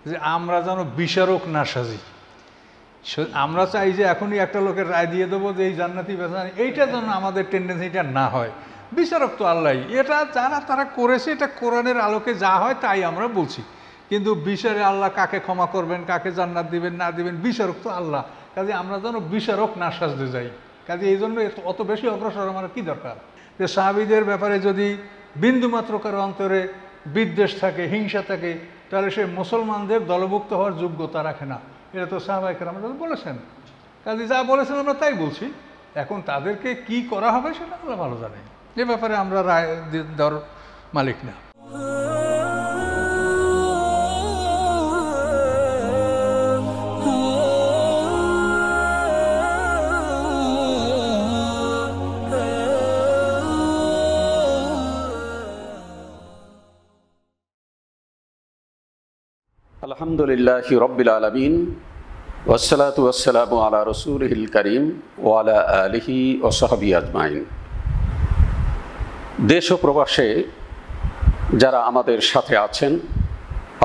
যে আমরা যেন বিচারক না সাজি। আমরা চাই যে এখনই একটা লোকের রায় দিয়ে দেবো যে এই জান্নাতি বেজান, এইটা যেন আমাদের টেন্ডেন্সিটা না হয়। বিচারক তো আল্লাহ, এটা যারা তারা করেছে, এটা কোরআনের আলোকে যা হয় তাই আমরা বলছি। কিন্তু বিচারে আল্লাহ কাকে ক্ষমা করবেন, কাকে জান্নাত দিবেন না দিবেন, বিচারক তো আল্লাহ। কাজে আমরা যেন বিচারক না সাজতে যাই। কাজে এই জন্য অত বেশি অগ্রসর আমার কি দরকার? যে সাহাবীদের ব্যাপারে যদি বিন্দুমাত্র কারো অন্তরে বিদ্বেষ থাকে, হিংসা থাকে, তাহলে সে মুসলমানদের দলভুক্ত হওয়ার যোগ্যতা রাখে না। এটা তো সাহাবায়ে কেরাম বলেছেন। কাজে যা বলেছেন আমরা তাই বলছি। এখন তাদেরকে কি করা হবে সেটা আল্লাহ ভালো জানে। এ ব্যাপারে আমরা রায় দেওয়ার মালিক না। আলহামদুলিল্লাহি রাব্বিল আলামিন ওয়াসসালাতু ওয়াসসালামু আলা রাসূলিল কারীম ওয়া আলা আলিহি ওয়া সাহবিহি আজমাইন। দেশ ও প্রবাসে যারা আমাদের সাথে আছেন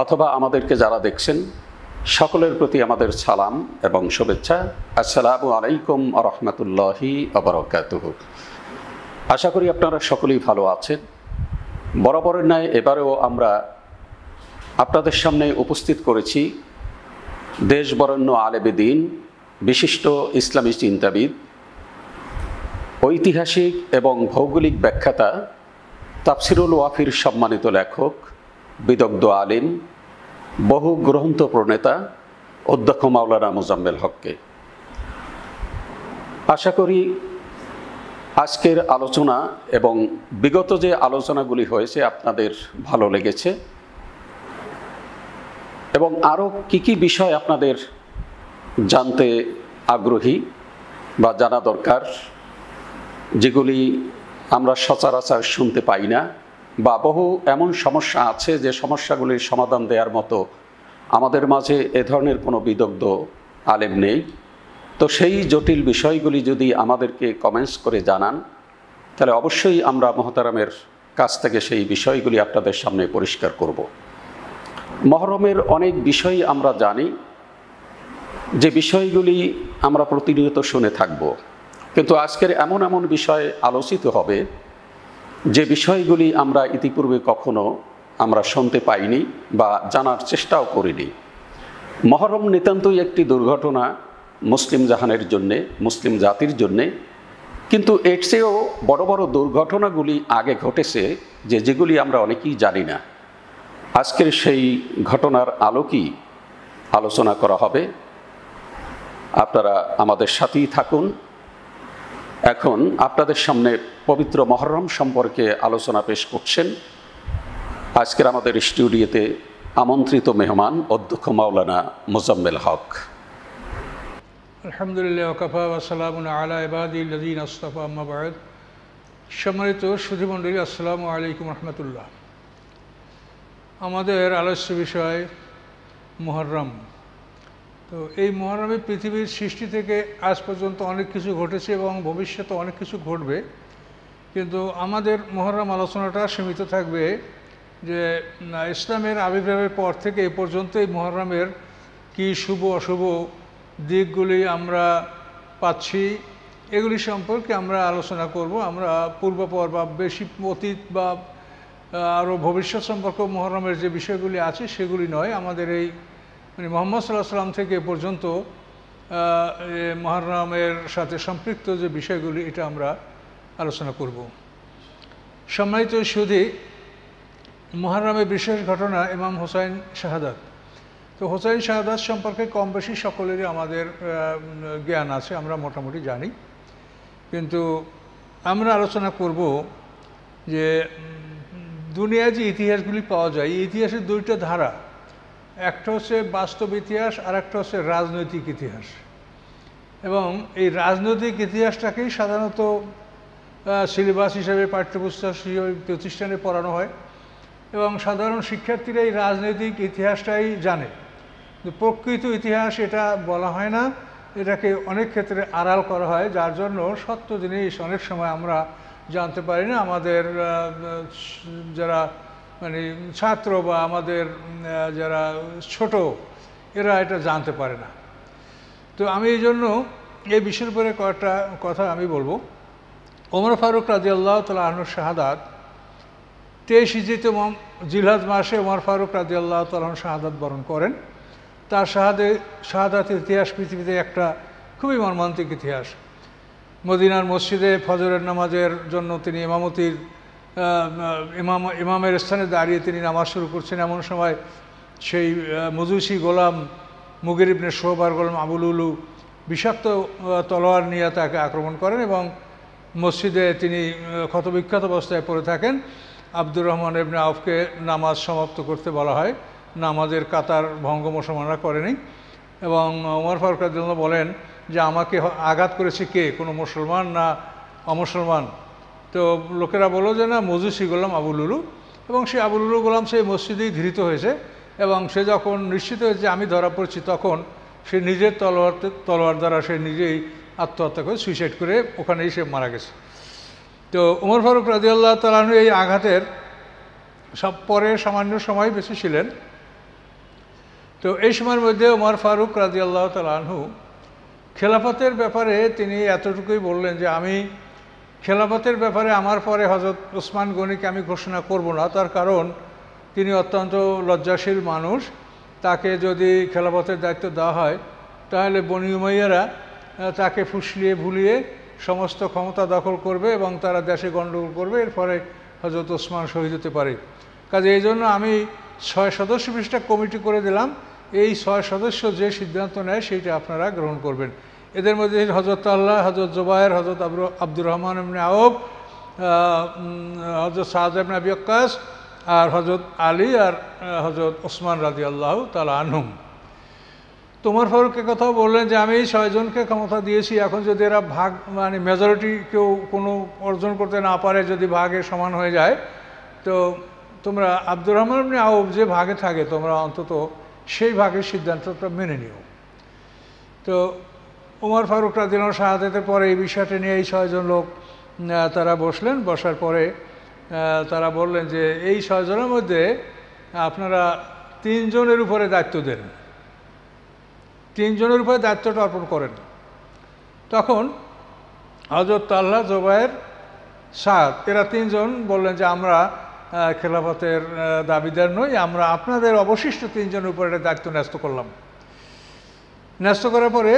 অথবা আমাদেরকে যারা দেখছেন, সকলের প্রতি আমাদের সালাম এবং শুভেচ্ছা। আসসালামু আলাইকুম ওয়া রাহমাতুল্লাহি ওয়া বারাকাতুহু। আশা করি আপনারা সকলেই ভালো আছেন। বরাবরের ন্যায় এবারেও আমরা আপনাদের সামনে উপস্থিত করেছি দেশ বরেণ্য আলেমে দ্বীন, বিশিষ্ট ইসলামী চিন্তাবিদ, ঐতিহাসিক এবং ভৌগোলিক ব্যাখ্যাতা, তাফসিরুল ওয়াফির সম্মানিত লেখক, বিদগ্ধ আলিম, বহু গ্রন্থ প্রণেতা অধ্যক্ষ মাওলানা মোজাম্মেল হককে। আশা করি আজকের আলোচনা এবং বিগত যে আলোচনাগুলি হয়েছে আপনাদের ভালো লেগেছে এবং আরও কী কী বিষয় আপনাদের জানতে আগ্রহী বা জানা দরকার, যেগুলি আমরা সচরাচর শুনতে পাই না, বা বহু এমন সমস্যা আছে যে সমস্যাগুলির সমাধান দেওয়ার মতো আমাদের মাঝে এ ধরনের কোনো বিদগ্ধ আলেম নেই। তো সেই জটিল বিষয়গুলি যদি আমাদেরকে কমেন্টস করে জানান, তাহলে অবশ্যই আমরা মোহতারামের কাছ থেকে সেই বিষয়গুলি আপনাদের সামনে পরিষ্কার করব। মহরমের অনেক বিষয় আমরা জানি, যে বিষয়গুলি আমরা প্রতিনিয়ত শুনে থাকব, কিন্তু আজকের এমন এমন বিষয় আলোচিত হবে যে বিষয়গুলি আমরা ইতিপূর্বে কখনো আমরা শুনতে পাইনি বা জানার চেষ্টাও করিনি। মহরম নিতান্তই একটি দুর্ঘটনা মুসলিম জাহানের জন্যে, মুসলিম জাতির জন্যে, কিন্তু এর চেয়েও বড় বড় দুর্ঘটনাগুলি আগে ঘটেছে যেগুলি আমরা অনেকেই জানি না। আজকের সেই ঘটনার আলোকেই আলোচনা করা হবে। আপনারা আমাদের সাথেই থাকুন। এখন আপনাদের সামনে পবিত্র মহরম সম্পর্কে আলোচনা পেশ করছেন আজকের আমাদের স্টুডিওতে আমন্ত্রিত মেহমান অধ্যক্ষ মাওলানা মোজাম্মেল হক। আলহামদুলিল্লাহ ওয়াকাফা ওয়া সালামুন আলা ইবাদিল্লাযিনা আসতাফা, আম্মা বা'দ। সম্মানিত সুধীমণ্ডলী, আসসালামু আলাইকুম রহমতুল্লাহ। আমাদের আলোচ্য বিষয় মুহররম। তো এই মুহররমে পৃথিবীর সৃষ্টি থেকে আজ পর্যন্ত অনেক কিছু ঘটেছে এবং ভবিষ্যতে অনেক কিছু ঘটবে, কিন্তু আমাদের মুহররম আলোচনাটা সীমিত থাকবে যে ইসলামের আবির্ভাবের পর থেকে এই পর্যন্ত এই মুহররমের কী শুভ অশুভ দিকগুলি আমরা পাচ্ছি, এগুলি সম্পর্কে আমরা আলোচনা করব। আমরা পূর্বাপর বা বেশি অতীত বা আরও ভবিষ্যৎ সম্পর্কে মুহররমের যে বিষয়গুলি আছে সেগুলি নয়, আমাদের এই মুহাম্মদ সাল্লাল্লাহু আলাইহি ওয়াসাল্লাম থেকে এ পর্যন্ত মুহররমের সাথে সম্পৃক্ত যে বিষয়গুলি, এটা আমরা আলোচনা করব। সম্মানিত সুধী, মুহররমের বিশেষ ঘটনা ইমাম হুসাইন শাহাদাত। তো হুসাইন শাহাদাত সম্পর্কে কম বেশি সকলেরই আমাদের জ্ঞান আছে, আমরা মোটামুটি জানি। কিন্তু আমরা আলোচনা করব যে দুনিয়ায় যে ইতিহাসগুলি পাওয়া যায়, এই ইতিহাসের দুইটা ধারা, একটা হচ্ছে বাস্তব ইতিহাস আর একটা হচ্ছে রাজনৈতিক ইতিহাস। এবং এই রাজনৈতিক ইতিহাসটাকেই সাধারণত সিলেবাস হিসেবে, পাঠ্যপুস্তক হিসেবে প্রতিষ্ঠানে পড়ানো হয় এবং সাধারণ শিক্ষার্থীরা এই রাজনৈতিক ইতিহাসটাই জানে। কিন্তু প্রকৃত ইতিহাস এটা বলা হয় না, এটাকে অনেক ক্ষেত্রে আড়াল করা হয়, যার জন্য সত্য জিনিস অনেক সময় আমরা জানতে পারি না। আমাদের যারা মানে ছাত্র বা আমাদের যারা ছোট এরা এটা জানতে পারে না। তো আমি এই জন্য এই বিষয়ের উপরে কয়েকটা কথা আমি বলবো। ওমর ফারুক রাদিয়াল্লাহু তাআলা আনহুর শাহাদাত 23 হিজরিতে জিলহজ মাসে ওমর ফারুক রাদিয়াল্লাহু তাআলা আনহু শাহাদাত বরণ করেন। তার শাহাদাতের ইতিহাস পৃথিবীতে একটা খুবই মর্মান্তিক ইতিহাস। মদিনার মসজিদে ফজরের নামাজের জন্য তিনি ইমামের স্থানে দাঁড়িয়ে তিনি নামাজ শুরু করছেন। এমন সময় সেই মজুসি গোলাম মুগির ইবনে শুবার গোলাম আবু লুলু বিষাক্ত তলোয়ার নিয়ে তাকে আক্রমণ করেন এবং মসজিদে তিনি ক্ষতবিক্ষত অবস্থায় পড়ে থাকেন। আব্দুর রহমান ইবনে আউফকে নামাজ সমাপ্ত করতে বলা হয়। নামাজের কাতার ভঙ্গ মুসলমানরা করেনি এবং ওমর ফারুক রাদিয়াল্লাহু বলেন যে আমাকে আঘাত করেছে কে, কোনো মুসলমান না অমুসলমান? তো লোকেরা বলল যে না, মজুসি গোলাম আবু লুলু। এবং সেই আবু লুলু গোলাম সেই মসজিদেই ধৃত হয়েছে এবং সে যখন নিশ্চিত হয়েছে আমি ধরা পড়ছি, তখন সে নিজের তলোয়ার দ্বারা সে নিজেই আত্মহত্যা করে সুইসাইড করে ওখানেই সে মারা গেছে। তো ওমর ফারুক রাদিয়াল্লাহু তাআলা আনহু এই আঘাতের পরে সামান্য সময় বেশি ছিলেন। তো এই সময়ের মধ্যে ওমর ফারুক রাদিয়াল্লাহু তাআলা আনহু খেলাফতের ব্যাপারে তিনি এতটুকুই বললেন যে আমি খেলাফতের ব্যাপারে আমার পরে হযরত ওসমান গনিকে আমি ঘোষণা করব না। তার কারণ তিনি অত্যন্ত লজ্জাশীল মানুষ। তাকে যদি খেলাফতের দায়িত্ব দেওয়া হয় তাহলে বনি উমাইয়ারা তাকে ফুসলিয়ে ভুলিয়ে সমস্ত ক্ষমতা দখল করবে এবং তারা দেশে গণ্ডগোল করবে। এর ফলে হযরত ওসমান শহীদ হতে পারে। কাজে এই জন্য আমি 6 সদস্য বিশিষ্ট কমিটি করে দিলাম। এই 6 সদস্য যে সিদ্ধান্ত নেয় সেইটা আপনারা গ্রহণ করবেন। এদের মধ্যে হযরত আল্লাহ, হযরত জুবায়ের, হযরত আব্দুর রহমান ইবনে আউফ, হযরত সাদ ইবনে আবি ওয়াক্কাস আর হযরত আলী আর হযরত ওসমান রাদিয়াল্লাহু তাআলা আনহুম। ওমর ফারুক কথাও বললেন যে আমি এই 6 জনকে ক্ষমতা দিয়েছি, এখন যদি এরা ভাগ মানে মেজরিটি কেউ কোনো অর্জন করতে না পারে, যদি ভাগে সমান হয়ে যায়, তো তোমরা আব্দুর রহমান ইবনে আউফ যে ভাগে থাকে তোমরা অন্তত সেই ভাগের সিদ্ধান্তটা মেনে নিও। তো ওমর ফারুক রাদিয়াল্লাহু আনহু শাহাদাতের পরে এই বিষয়টা নিয়ে এই 6 জন লোক তারা বসলেন। বসার পরে তারা বললেন যে এই 6 জনের মধ্যে আপনারা 3 জনের উপরে দায়িত্ব দেন, 3 জনের উপরে দায়িত্বটা অর্পণ করেন। তখন হযরত তালহা, জুবায়ের, সাদ এরা 3 জন বললেন যে আমরা খেলাফতের দাবিদার নই, আমরা আপনাদের অবশিষ্ট 3 জনের উপরে দায়িত্ব ন্যস্ত করলাম। ন্যস্ত করার পরে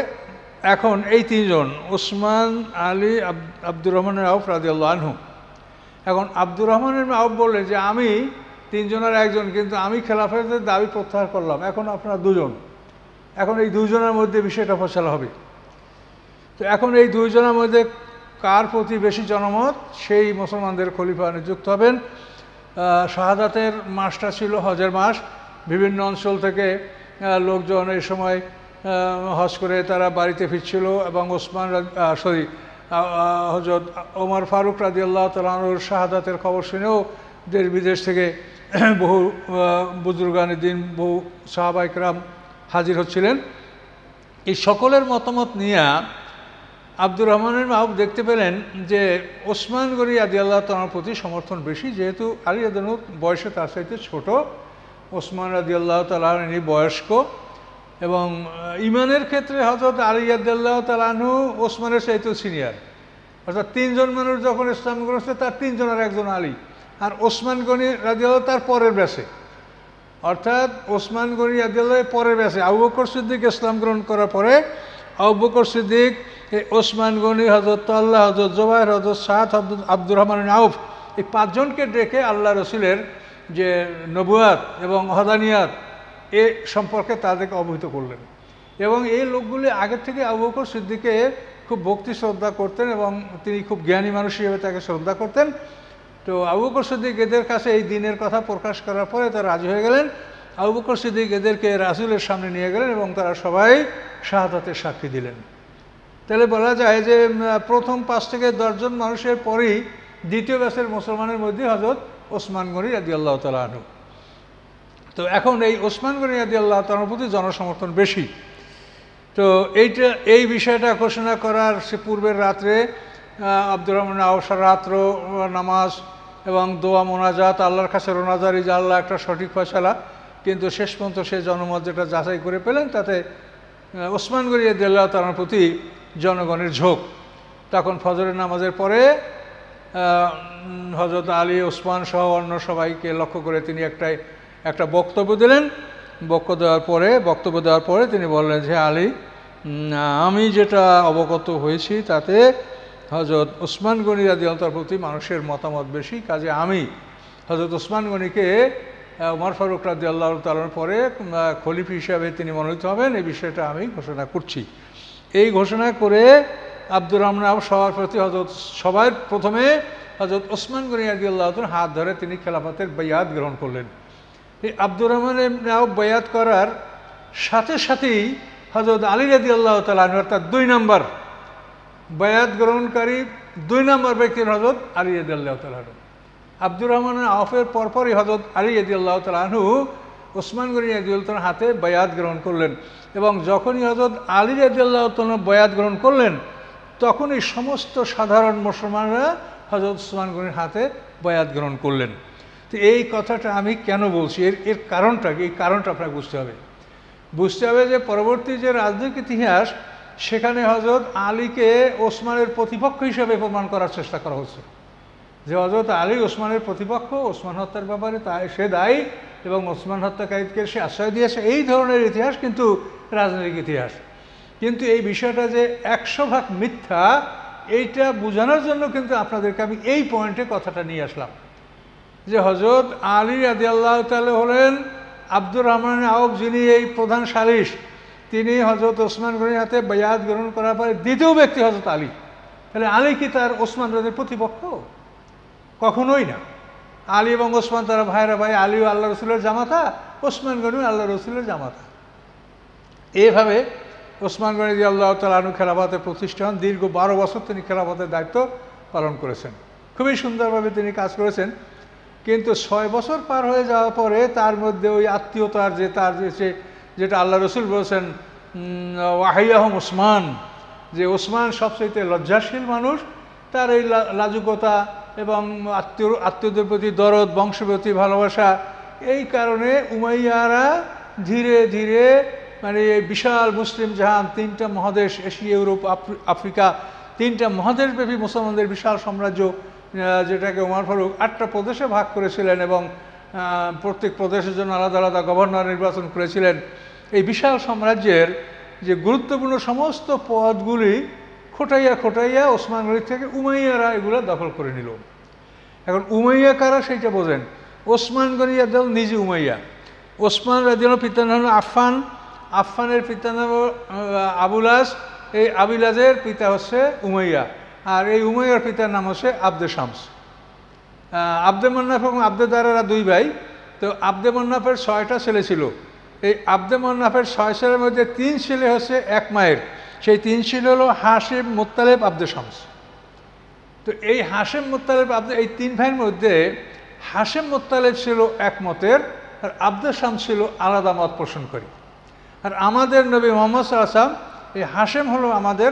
এখন এই 3 জন ওসমান, আলী, আব্দুর রহমান আউফ রাদিয়াল্লাহু আনহু। এখন আব্দুর রহমান আউফ বললেন যে আমি 3 জনের একজন, কিন্তু আমি খেলাফতের দাবি প্রত্যাহার করলাম, এখন আপনারা 2 জন। এখন এই 2 জনের মধ্যে বিষয়টা ফয়সালা হবে। তো এখন এই 2 জনের মধ্যে কার প্রতি বেশি জনমত সেই মুসলমানদের খলিফা নিযুক্ত হবেন। শাহাদাতের মাসটা ছিল হজের মাস। বিভিন্ন অঞ্চল থেকে লোকজন এই সময় হজ করে তারা বাড়িতে ফিরছিল এবং হযরত ওমর ফারুক রাদিয়াল্লাহু তাআলা আনহুর শাহাদাতের খবর শুনেও দেশ বিদেশ থেকে বহু বুজুর্গানে দিন, বহু সাহাবা ইকরাম হাজির হচ্ছিলেন। এই সকলের মতামত নিয়ে আব্দুর রহমানের আউফ দেখতে পেলেন যে ওসমান গনি রাদিয়াল্লাহু তাআলার প্রতি সমর্থন বেশি, যেহেতু আলী রাদিয়াল্লাহু বয়সে তার চাইতে ছোট, ওসমান রাদিয়াল্লাহু তাআলা ইনি বয়স্ক এবং ইমানের ক্ষেত্রে হযরত আলী রাদিয়াল্লাহু তাআলা আনহু ওসমানের চাইতেও সিনিয়র। অর্থাৎ 3 জন মানুষ যখন ইসলাম গ্রহণ করছে তার 3 জনের একজন আলী, আর ওসমান গনি রাদিয়াল্লাহু তার পরের ব্যাচে, অর্থাৎ ওসমান গনি রাদিয়াল্লাহু পরের ব্যাচে। আবু বকর সিদ্দিক ইসলাম গ্রহণ করার পরে আবু বকর সিদ্দিক, ওসমান গনি, হযরত তালহা, হযরত জুবায়ের, হযরত সাদ, আব্দুর রহমান আউফ এই 5 জনকে ডেকে আল্লাহ রসুলের যে নবুয়াত এবং ওহদানিয়াত এ সম্পর্কে তাদেরকে অবহিত করলেন। এবং এই লোকগুলি আগের থেকে আবু বকর সিদ্দিককে খুব ভক্তি শ্রদ্ধা করতেন এবং তিনি খুব জ্ঞানী মানুষ হিসেবে তাকে শ্রদ্ধা করতেন। তো আবু বকর সিদ্দিক এদের কাছে এই দিনের কথা প্রকাশ করার পরে তারা রাজি হয়ে গেলেন। আবু বকর সিদ্দিক এদেরকে রাসূলের সামনে নিয়ে গেলেন এবং তারা সবাই শাহাদাতের সাক্ষী দিলেন। তাহলে বলা যায় যে প্রথম 5 থেকে 10 জন মানুষের পরেই দ্বিতীয় ব্যাচের মুসলমানের মধ্যে হযরত ওসমান গনি রাদিয়াল্লাহু তাআলা আনহু। তো এখন এই ওসমান গনি রাদিয়াল্লাহু তাআলার প্রতি জনসমর্থন বেশি। তো এই বিষয়টা ঘোষণা করার সে পূর্বের রাত্রে আব্দুর রহমান আউফ রাত্র নামাজ এবং দোয়া মোনাজাত আল্লাহর কাছে রোনাজারি যে আল্লাহ একটা সঠিক ফয়সালা, কিন্তু শেষ পর্যন্ত সে জনমত যেটা যাচাই করে পেলেন তাতে ওসমান গনি রাদিয়াল্লাহু তাআলার প্রতি জনগণের ঝোঁক। তখন ফজরের নামাজের পরে হযরত আলী, ওসমান সহ অন্য সবাইকে লক্ষ্য করে তিনি একটা বক্তব্য দিলেন। বক্তব্য দেওয়ার পরে তিনি বললেন যে আলী, আমি যেটা অবগত হয়েছি তাতে হযরত ওসমান গনি রাদিয়াল্লাহু তাআলার প্রতি মানুষের মতামত বেশি, কাজে আমি হযরত ওসমান গনিকে ওমর ফারুক রাদিয়াল্লাহু তাআলার পরে খলিফা হিসাবে তিনি মনোনীত হবেন, এই বিষয়টা আমি ঘোষণা করছি। এই ঘোষণা করে আব্দুর রহমান আউফ সবার প্রতি সবার প্রথমে হযরত ওসমান গনি রাদিয়াল্লাহু তাআলার হাত ধরে তিনি খেলাফতের বাইয়াত গ্রহণ করলেন। এই আব্দুর রহমান আউফ বাইয়াত করার সাথে সাথেই হযরত আলী রাদিয়াল্লাহু তাআলা অর্থাৎ 2 নম্বর বায়াত গ্রহণকারী 2 নম্বর ব্যক্তির হযরত আলী রাদিয়াল্লাহু তাআলা। আব্দুর রহমান আউফের পরপরই হযরত আলী রাদিয়াল্লাহু তাআলা ওসমান গনি রাদিয়াল্লাহু তাআলার হাতে বায়াত গ্রহণ করলেন, এবং যখনই হযরত আলী রাদিয়াল্লাহু তাআলা বায়াত গ্রহণ করলেন তখনই সমস্ত সাধারণ মুসলমানরা হযরত ওসমান গনির হাতে বায়াত গ্রহণ করলেন। তো এই কথাটা আমি কেন বলছি, এর কারণটা কি? এই কারণটা আপনাকে বুঝতে হবে যে পরবর্তী যে রাজনৈতিক ইতিহাস সেখানে হযরত আলীকে ওসমানের প্রতিপক্ষ হিসেবে প্রমাণ করার চেষ্টা করা হচ্ছে, যে হযরত আলী ওসমানের প্রতিপক্ষ, ওসমান হত্যার ব্যাপারে সে দায়ী এবং ওসমান হত্যাকারীকে সে আশ্রয় দিয়েছে। এই ধরনের ইতিহাস কিন্তু রাজনৈতিক ইতিহাস। কিন্তু এই বিষয়টা যে 100% মিথ্যা, এইটা বোঝানোর জন্য কিন্তু আপনাদেরকে আমি এই পয়েন্টে কথাটা নিয়ে আসলাম, যে হযরত আলী রাদিয়াল্লাহু তাআলা হলেন আব্দুর রহমান আউফ, যিনি এই প্রধান সালিস, তিনি হযরত ওসমান গনির হাতে বায়াত গ্রহণ করার পরে দ্বিতীয় ব্যক্তি হযরত আলী। তাহলে আলী কি তার ওসমান রাদের প্রতিপক্ষ? কখনোই না। আলী এবং ওসমান তারা ভাইরা ভাই। আলীও আল্লাহ রসুলের জামাতা, ওসমান গনিও আল্লাহ রসুলের জামাতা। এইভাবে ওসমান গনি রাদিয়াল্লাহু তাআলা আনহু খেলাফতের প্রতিষ্ঠা হন। দীর্ঘ 12 বছর তিনি খেলাফতের দায়িত্ব পালন করেছেন, খুবই সুন্দরভাবে তিনি কাজ করেছেন। কিন্তু 6 বছর পার হয়ে যাওয়ার পরে তার মধ্যে ওই আত্মীয়তার যেটা আল্লাহ রসুল বলেছেন ওয়াহিয়াহুম ওসমান, যে ওসমান সবচাইতে লজ্জাশীল মানুষ, তার এই লাজুকতা এবং আত্মীয়দের প্রতি দরদ, বংশের প্রতি ভালোবাসা, এই কারণে উমাইয়ারা ধীরে ধীরে মানে এই বিশাল মুসলিম জাহান, 3টা মহাদেশ, এশিয়া, ইউরোপ, আফ্রিকা, 3টা মহাদেশব্যাপী মুসলমানদের বিশাল সাম্রাজ্য, যেটাকে ওমর ফারুক 8টা প্রদেশে ভাগ করেছিলেন এবং প্রত্যেক প্রদেশের জন্য আলাদা আলাদা গভর্নর নির্বাচন করেছিলেন। এই বিশাল সাম্রাজ্যের যে গুরুত্বপূর্ণ সমস্ত পদগুলি খোটাইয়া ওসমান গনি থেকে উমাইয়ারা এগুলো দখল করে নিল। এখন উমাইয়া কারা সেইটা বোঝেন। ওসমান গনি রাদিয়াল্লাহু নিজে উমাইয়া। ওসমান রাদিয়াল্লাহু পিতার নাম আফফান, আফফানের পিতার নাম আবুলাস, এই আবিলাজের পিতা হচ্ছে উমাইয়া, আর এই উমাইয়ার পিতার নাম হচ্ছে আব্দে শামস। আব্দে মান্নাফ এবং আব্দে দারারা 2 ভাই। তো আব্দে মান্নাফের 6টা ছেলে ছিল। এই আব্দে মান্নাফের 6 ছেলের মধ্যে 3 ছেলে হচ্ছে এক মায়ের। সেই 3 ছেলে হলো হাশিম, মুত্তালিব, আব্দে শামস। তো এই হাশিম, মুত্তালিব, এই 3 ভাইয়ের মধ্যে হাশিম মুত্তালিব ছিল এক মতের, আর আব্দে শামস ছিল আলাদা মত পোষণকারী। আর আমাদের নবী মুহাম্মদ সাল্লাল্লাহু আলাইহি ওয়াসাল্লাম, এই হাশিম হলো আমাদের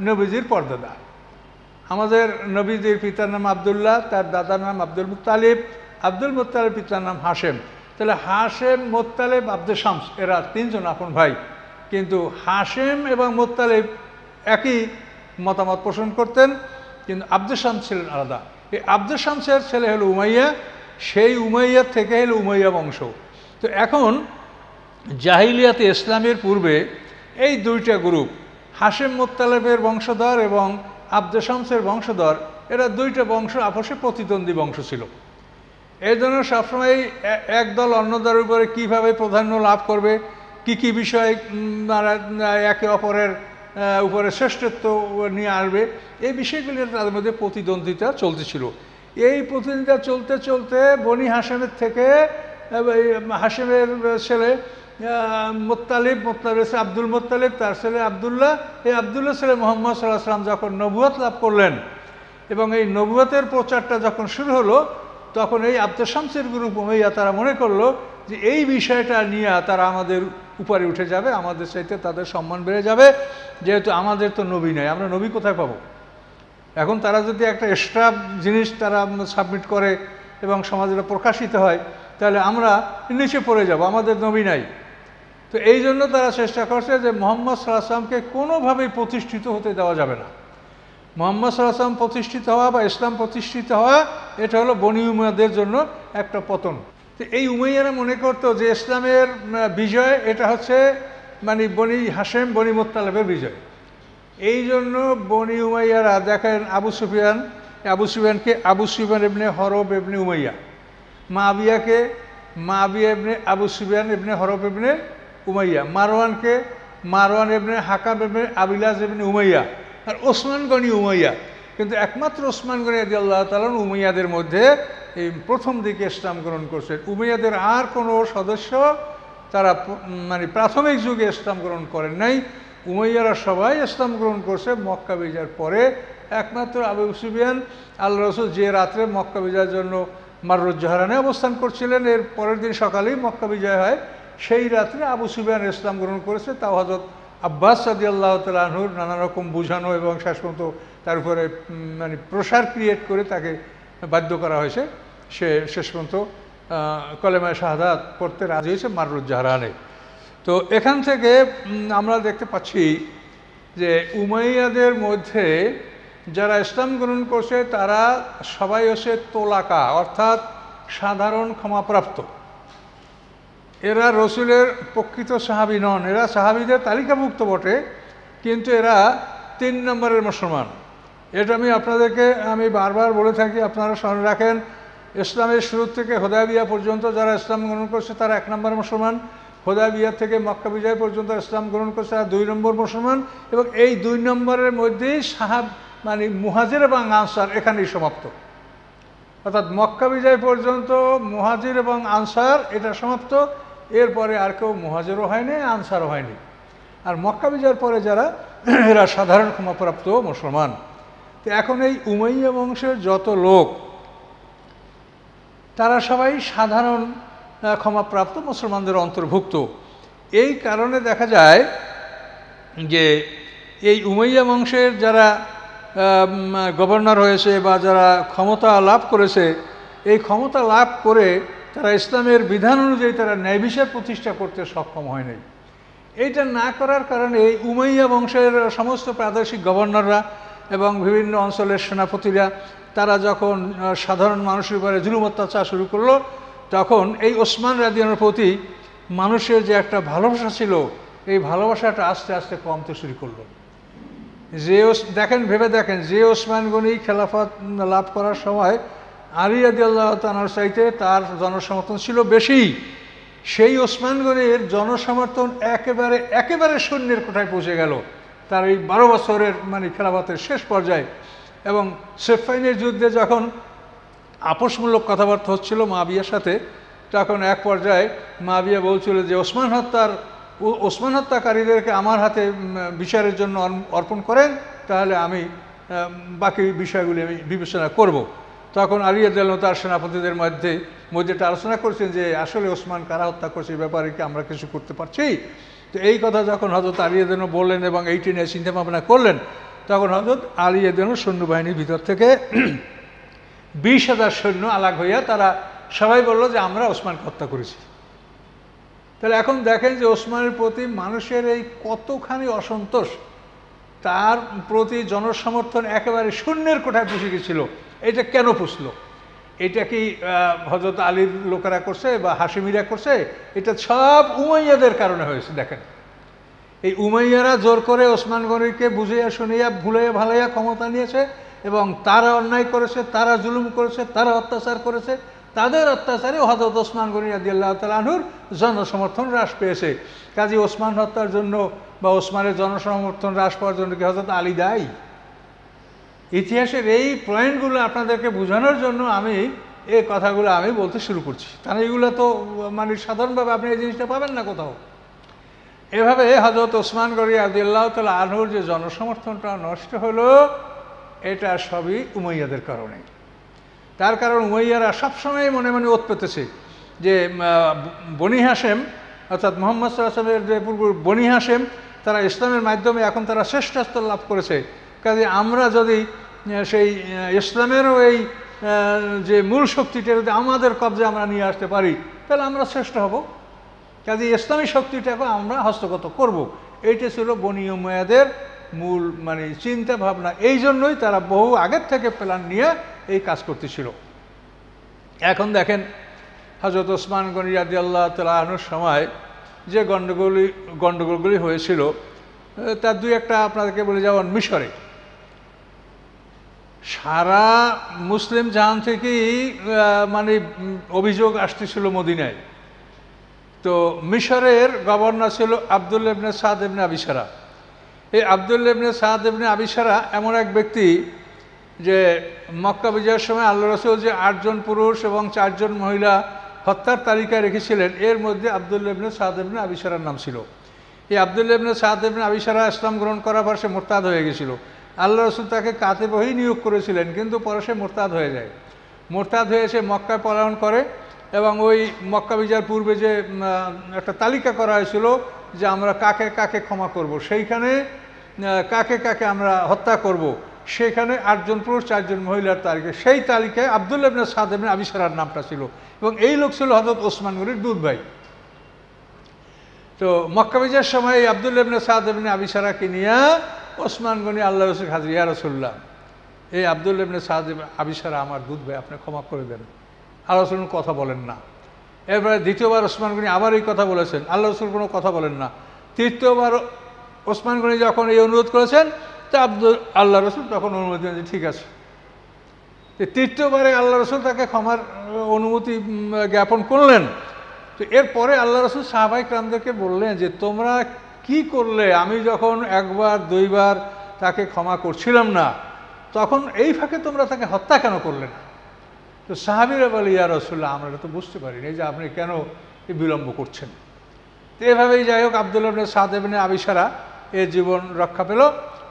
নবীজির পর্দাদা। আমাদের নবীজির পিতার নাম আবদুল্লাহ, তার দাদার নাম আব্দুল মুত্তালিব, আব্দুল মুত্তালিব পিতার নাম হাশিম। তাহলে হাশিম, মুত্তালিব, আব্দে শামস এরা 3 জন আপন ভাই, কিন্তু হাশিম এবং মুত্তালিব একই মতামত পোষণ করতেন, কিন্তু আব্দে শামস ছিলেন আলাদা। এই আব্দে শামসের ছেলে হলো উমাইয়া, সেই উমাইয়ার থেকে হলো উমাইয়া বংশ। তো এখন জাহিলিয়াতে ইসলামের পূর্বে এই 2টা গ্রুপ, হাশিম মুত্তালিবের বংশধর এবং আব্দে শামসের বংশধর, এরা 2টা বংশ আপসে প্রতিদ্বন্দ্বী বংশ ছিল। এই জন্য সবসময় এক দল অন্য দলের উপরে কীভাবে প্রাধান্য লাভ করবে, কি বিষয়ে একে অপরের উপরে শ্রেষ্ঠত্ব নিয়ে আসবে, এই বিষয়গুলি তাদের মধ্যে প্রতিদ্বন্দ্বিতা চলতেছিল। এই প্রতিদ্বন্দ্বিতা চলতে চলতে বনি হাশিমের থেকে হাশিমের ছেলে মুত্তালিব আব্দুল মুত্তালিব, তার ছেলে আবদুল্লাহ, এই আবদুল্লাহ ছেলে মুহাম্মদ সাল্লাল্লাহু আলাইহি ওয়াসাল্লাম যখন নবুয়ত লাভ করলেন এবং এই নবুয়তের প্রচারটা যখন শুরু হলো, তখন এই আব্দে শামসের গ্রুপ উমাইয়া তারা মনে করলো যে এই বিষয়টা নিয়ে তারা আমাদের উপরে উঠে যাবে, আমাদের চাইতে তাদের সম্মান বেড়ে যাবে, যেহেতু আমাদের তো নবী নাই, আমরা নবী কোথায় পাবো। এখন তারা যদি একটা এক্সট্রা জিনিস তারা সাবমিট করে এবং সমাজে প্রকাশিত হয়, তাহলে আমরা নিচে পড়ে যাব, আমাদের নবী নাই। তো এই জন্য তারা চেষ্টা করছে যে মুহাম্মদ সাল্লাল্লাহু আলাইহি ওয়াসাল্লামকে কোনোভাবেই প্রতিষ্ঠিত হতে দেওয়া যাবে না। মুহাম্মদ সাল্লাল্লাহু আলাইহি ওয়াসাল্লাম প্রতিষ্ঠিত হওয়া বা ইসলাম প্রতিষ্ঠিত হওয়া, এটা হলো বনি উমাইয়াদের জন্য একটা পতন। তো এই উমাইয়ারা মনে করতো যে ইসলামের বিজয় এটা হচ্ছে মানে বনি হাশেম বনি মুত্তালিবের বিজয়। এই জন্য বনি উমাইয়ারা দেখেন আবু সুফিয়ানকে আবু সুফিয়ান ইবনে হরব ইবনে উমাইয়া, মাবিয়া ইবনে আবু সুফিয়ান ইবনে হরব ইবনে উমাইয়া, মারওয়ানকে মারওয়ান ইবনে হাকাম ইবনে আবিলাজ ইবনে উমাইয়া, আর ওসমান গনি উমাইয়া। কিন্তু একমাত্র ওসমান গনি রাদিয়াল্লাহু তাআলা উমাইয়াদের মধ্যে এই প্রথম দিকে ইসলাম গ্রহণ করছেন। উমাইয়াদের আর কোনো সদস্য তারা মানে প্রাথমিক যুগে ইসলাম গ্রহণ করেন নাই। উমাইয়ারা সবাই ইসলাম গ্রহণ করছে মক্কা বিজয়ের পরে। একমাত্র আবু সুফিয়ান আল্লাহ রাসূল যে রাত্রে মক্কা বিজয়ের জন্য মাররুজ জাহরানে অবস্থান করছিলেন, এর পরের দিন সকালেই মক্কা বিজয় হয়, সেই রাত্রে আবু সুফিয়ান ইসলাম গ্রহণ করেছে। তাও হযরত আব্বাস রাদিয়াল্লাহু তাআলা আনহুর নানা রকম বুঝানো এবং শেষ পর্যন্ত তার উপরে মানে প্রসার ক্রিয়েট করে তাকে বাধ্য করা হয়েছে, সে শেষ পর্যন্ত কলেমায়ে শাহাদাত পড়তে রাজি হয়েছে মাররুজ জাহরানে। তো এখান থেকে আমরা দেখতে পাচ্ছি যে উমাইয়াদের মধ্যে যারা ইসলাম গ্রহণ করছে তারা সবাই হচ্ছে তোলাকা, অর্থাৎ সাধারণ ক্ষমাপ্রাপ্ত। এরা রসুলের প্রকৃত সাহাবী নন, এরা সাহাবীদের তালিকাভুক্ত বটে, কিন্তু এরা 3 নম্বরের মুসলমান। এটা আপনাদেরকে আমি বারবার বলে থাকি, আপনারা স্মরণ রাখেন। ইসলামের শুরু থেকে হুদায়বিয়া পর্যন্ত যারা ইসলাম গ্রহণ করছে তারা 1 নম্বর মুসলমান। হুদায়বিয়া থেকে মক্কা বিজয় পর্যন্ত ইসলাম গ্রহণ করছে তারা 2 নম্বর মুসলমান। এবং এই 2 নম্বরের মধ্যেই মানে মুহাজির এবং আনসার এখানেই সমাপ্ত। অর্থাৎ মক্কা বিজয় পর্যন্ত মুহাজির এবং আনসার এটা সমাপ্ত। এরপরে আর কেউ মুহাজিরও হয়নি, আনসারও হয়নি। আর মক্কা বিজয়ের পরে যারা, এরা সাধারণ ক্ষমাপ্রাপ্ত মুসলমান। তো এখন এই উমাইয়া বংশের যত লোক তারা সবাই সাধারণ ক্ষমাপ্রাপ্ত মুসলমানদের অন্তর্ভুক্ত। এই কারণে দেখা যায় যে এই উমাইয়া বংশের যারা গভর্নর হয়েছে বা যারা ক্ষমতা লাভ করেছে, এই ক্ষমতা লাভ করে তারা ইসলামের বিধান অনুযায়ী তারা ন্যায় বিচার প্রতিষ্ঠা করতে সক্ষম হয়নি। এইটা না করার কারণে এই উমাইয়া বংশের সমস্ত প্রাদেশিক গভর্নররা এবং বিভিন্ন অঞ্চলের সেনাপতিরা তারা যখন সাধারণ মানুষের উপরে জুলুম অত্যাচার শুরু করলো, তখন এই ওসমান রাদিয়াল্লাহু প্রতি মানুষের যে একটা ভালোবাসা ছিল, এই ভালোবাসাটা আস্তে আস্তে কমতে শুরু করলো। ভেবে দেখেন, যে ওসমান গনি খেলাফত লাভ করার সময় আলী রাদিয়াল্লাহু তাআলার চাইতে তার জনসমর্থন ছিল বেশি, সেই ওসমান গনির জনসমর্থন একেবারে শূন্যের কোঠায় পৌঁছে গেল তার এই 12 বছরের মানে খেলাফতের শেষ পর্যায়ে। এবং সিফফাইনের যুদ্ধে যখন আপোষমূলক কথাবার্তা হচ্ছিল মুআবিয়ার সাথে, তখন এক পর্যায়ে মুআবিয়া বলছিল যে ওসমান হত্যাকারীদেরকে আমার হাতে বিচারের জন্য অর্পণ করেন, তাহলে আমি বাকি বিষয়গুলি আমি বিবেচনা করব। তখন আলী রাদিয়াল্লাহু তার সেনাপতিদের মধ্যে একটা আলোচনা করছেন যে আসলে ওসমান কারা হত্যা করছে, এই ব্যাপারে কি আমরা কিছু করতে পারছি। তো এই কথা যখন হযরত আলী রাদিয়াল্লাহু বললেন এবং এইটি নিয়ে চিন্তা ভাবনা করলেন, তখন হযরত আলী রাদিয়াল্লাহু সৈন্যবাহিনীর ভিতর থেকে 20,000 সৈন্য আলাগ হইয়া তারা সবাই বলল যে আমরা ওসমানকে হত্যা করেছি। তাহলে এখন দেখেন যে ওসমানের প্রতি মানুষের এই কতখানি অসন্তোষ, তার প্রতি জনসমর্থন একেবারে শূন্যের কোঠায় পৌঁছে গেছিল। এটা কেন পুষলো? এটা কি হযরত আলীর লোকেরা করছে বা হাশিমিরা করছে? এটা সব উমাইয়াদের কারণে হয়েছে। দেখেন, এই উমাইয়ারা জোর করে ওসমান গনিকে বুঝাইয়া শুনিয়া ভুলাইয়া ভালাইয়া ক্ষমতা নিয়েছে এবং তারা অন্যায় করেছে, তারা জুলুম করেছে, তারা অত্যাচার করেছে। তাদের অত্যাচারে হযরত ওসমান গনি রাদিয়াল্লাহু তাআলা আনহুর জনসমর্থন হ্রাস পেয়েছে। কাজী ওসমান হত্যার জন্য বা ওসমানের জনসমর্থন হ্রাস পাওয়ার জন্য কি হযরত আলী দায়ী? ইতিহাসের এই পয়েন্টগুলো আপনাদেরকে বোঝানোর জন্য আমি এই কথাগুলো আমি বলতে শুরু করছি। কারণ এইগুলো তো মানে সাধারণভাবে আপনি এই জিনিসটা পাবেন না কোথাও। এভাবে হযরত ওসমান গনি রাদিয়াল্লাহু তাআলা আনহুর যে জনসমর্থনটা নষ্ট হলো, এটা সবই উমাইয়াদের কারণে। তার কারণ উমাইয়ারা সবসময় মনে মনে ওত পেতেছে যে বনি হাশেম অর্থাৎ মুহাম্মদ সাল্লাল্লাহু আলাইহি ওয়াসাল্লামের যে পূর্ব বনি হাশেম, তারা ইসলামের মাধ্যমে এখন তারা শ্রেষ্ঠত্ব লাভ করেছে। কাজে আমরা যদি সেই ইসলামেরও এই যে মূল শক্তিটা যদি আমাদের কবজে আমরা নিয়ে আসতে পারি তাহলে আমরা শ্রেষ্ঠ হব, কাজে ইসলামী শক্তিটাকে আমরা হস্তগত করব। এইটা ছিল বনি উমাইয়াদের মূল মানে চিন্তা ভাবনা। এই জন্যই তারা বহু আগের থেকে প্ল্যান নিয়ে এই কাজ করতেছিল। এখন দেখেন হযরত ওসমান গনি রাদিয়াল্লাহু তাআলা আনহুর সময় যে গণ্ডগোলগুলি হয়েছিল তার দুই একটা আপনাদেরকে বলে যাওয়ার মিশরে সারা মুসলিম জাহান থেকেই মানে অভিযোগ আসতেছিল মদিনায়। তো মিশরের গভর্নর ছিল আব্দুল্লাহ ইবনে সাদ ইবনে আবি সারা। এই আব্দুল্লাহ ইবনে সাদ ইবনে আবি সারা এমন এক ব্যক্তি যে মক্কা বিজয়ের সময় আল্লাহ রাসূল যে 8 জন পুরুষ এবং 4 জন মহিলা হত্যার তালিকায় রেখেছিলেন এর মধ্যে আব্দুল্লাহ ইবনে সাদ ইবনে আবি সারার নাম ছিল। এই আব্দুল্লাহ ইবনে সাদ ইবনে আবি সারা ইসলাম গ্রহণ করার পর সে মুরতাদ হয়ে গেছিল। আল্লাহ রাসূল তাকে কাতিব হয়ে নিয়োগ করেছিলেন, কিন্তু পরে সে মুরতাদ হয়ে যায়। মুরতাদ হয়ে সে মক্কায় পলায়ন করে এবং ওই মক্কা বিজয়ের পূর্বে যে একটা তালিকা করা হয়েছিল যে আমরা কাকে কাকে ক্ষমা করব, সেইখানে কাকে কাকে আমরা হত্যা করব, সেখানে 8 জন পুরুষ 4 জন মহিলার তালিকা, সেই তালিকায় আব্দুল্লাহ ইবনে সাদ ইবনে আবি সারার নামটা ছিল। এবং এই লোক ছিল হযরত ওসমান গনির দুধ ভাই। তো মক্কা বিজয়ের সময় আব্দুল্লাহ ইবনে সাদ ইবনে আবি সারাকে নিয়ে ওসমান গনি আল্লাহ রাসূল হাজির, ইয়া রাসূলুল্লাহ এই আব্দুল্লাহ ইবনে সাদ ইবনে আবি সারা আমার দুধ ভাই, আপনি ক্ষমা করে দেন। আল্লাহ রাসূল কথা বলেন না। এরপরে দ্বিতীয়বার ওসমান গনি আবার এই কথা বলেছেন, আল্লাহ রাসূল কোনো কথা বলেন না। তৃতীয়বার ওসমান গনি যখন এই অনুরোধ করেছেন তা আল্লাহ রাসূল তখন অনুমতি দেন, ঠিক আছে। তৃতীয়বারে আল্লাহ রাসূল তাকে ক্ষমার অনুমতি জ্ঞাপন করলেন। তো এরপরে আল্লাহ রাসূল সাহাবায়ে কেরামদেরকে বললেন যে তোমরা কি করলে, আমি যখন একবার দুইবার তাকে ক্ষমা করছিলাম না তখন এই ফাঁকে তোমরা তাকে হত্যা কেন করলে না? তো সাহাবীরা বলে, ইয়া রাসূলুল্লাহ আমরা তো বুঝতে পারিনি যে আপনি কেন বিলম্ব করছেন। তো এভাবেই যাই হোক আব্দুল্লাহ ইবনে সাদ ইবনে আবি সারা এর জীবন রক্ষা পেল,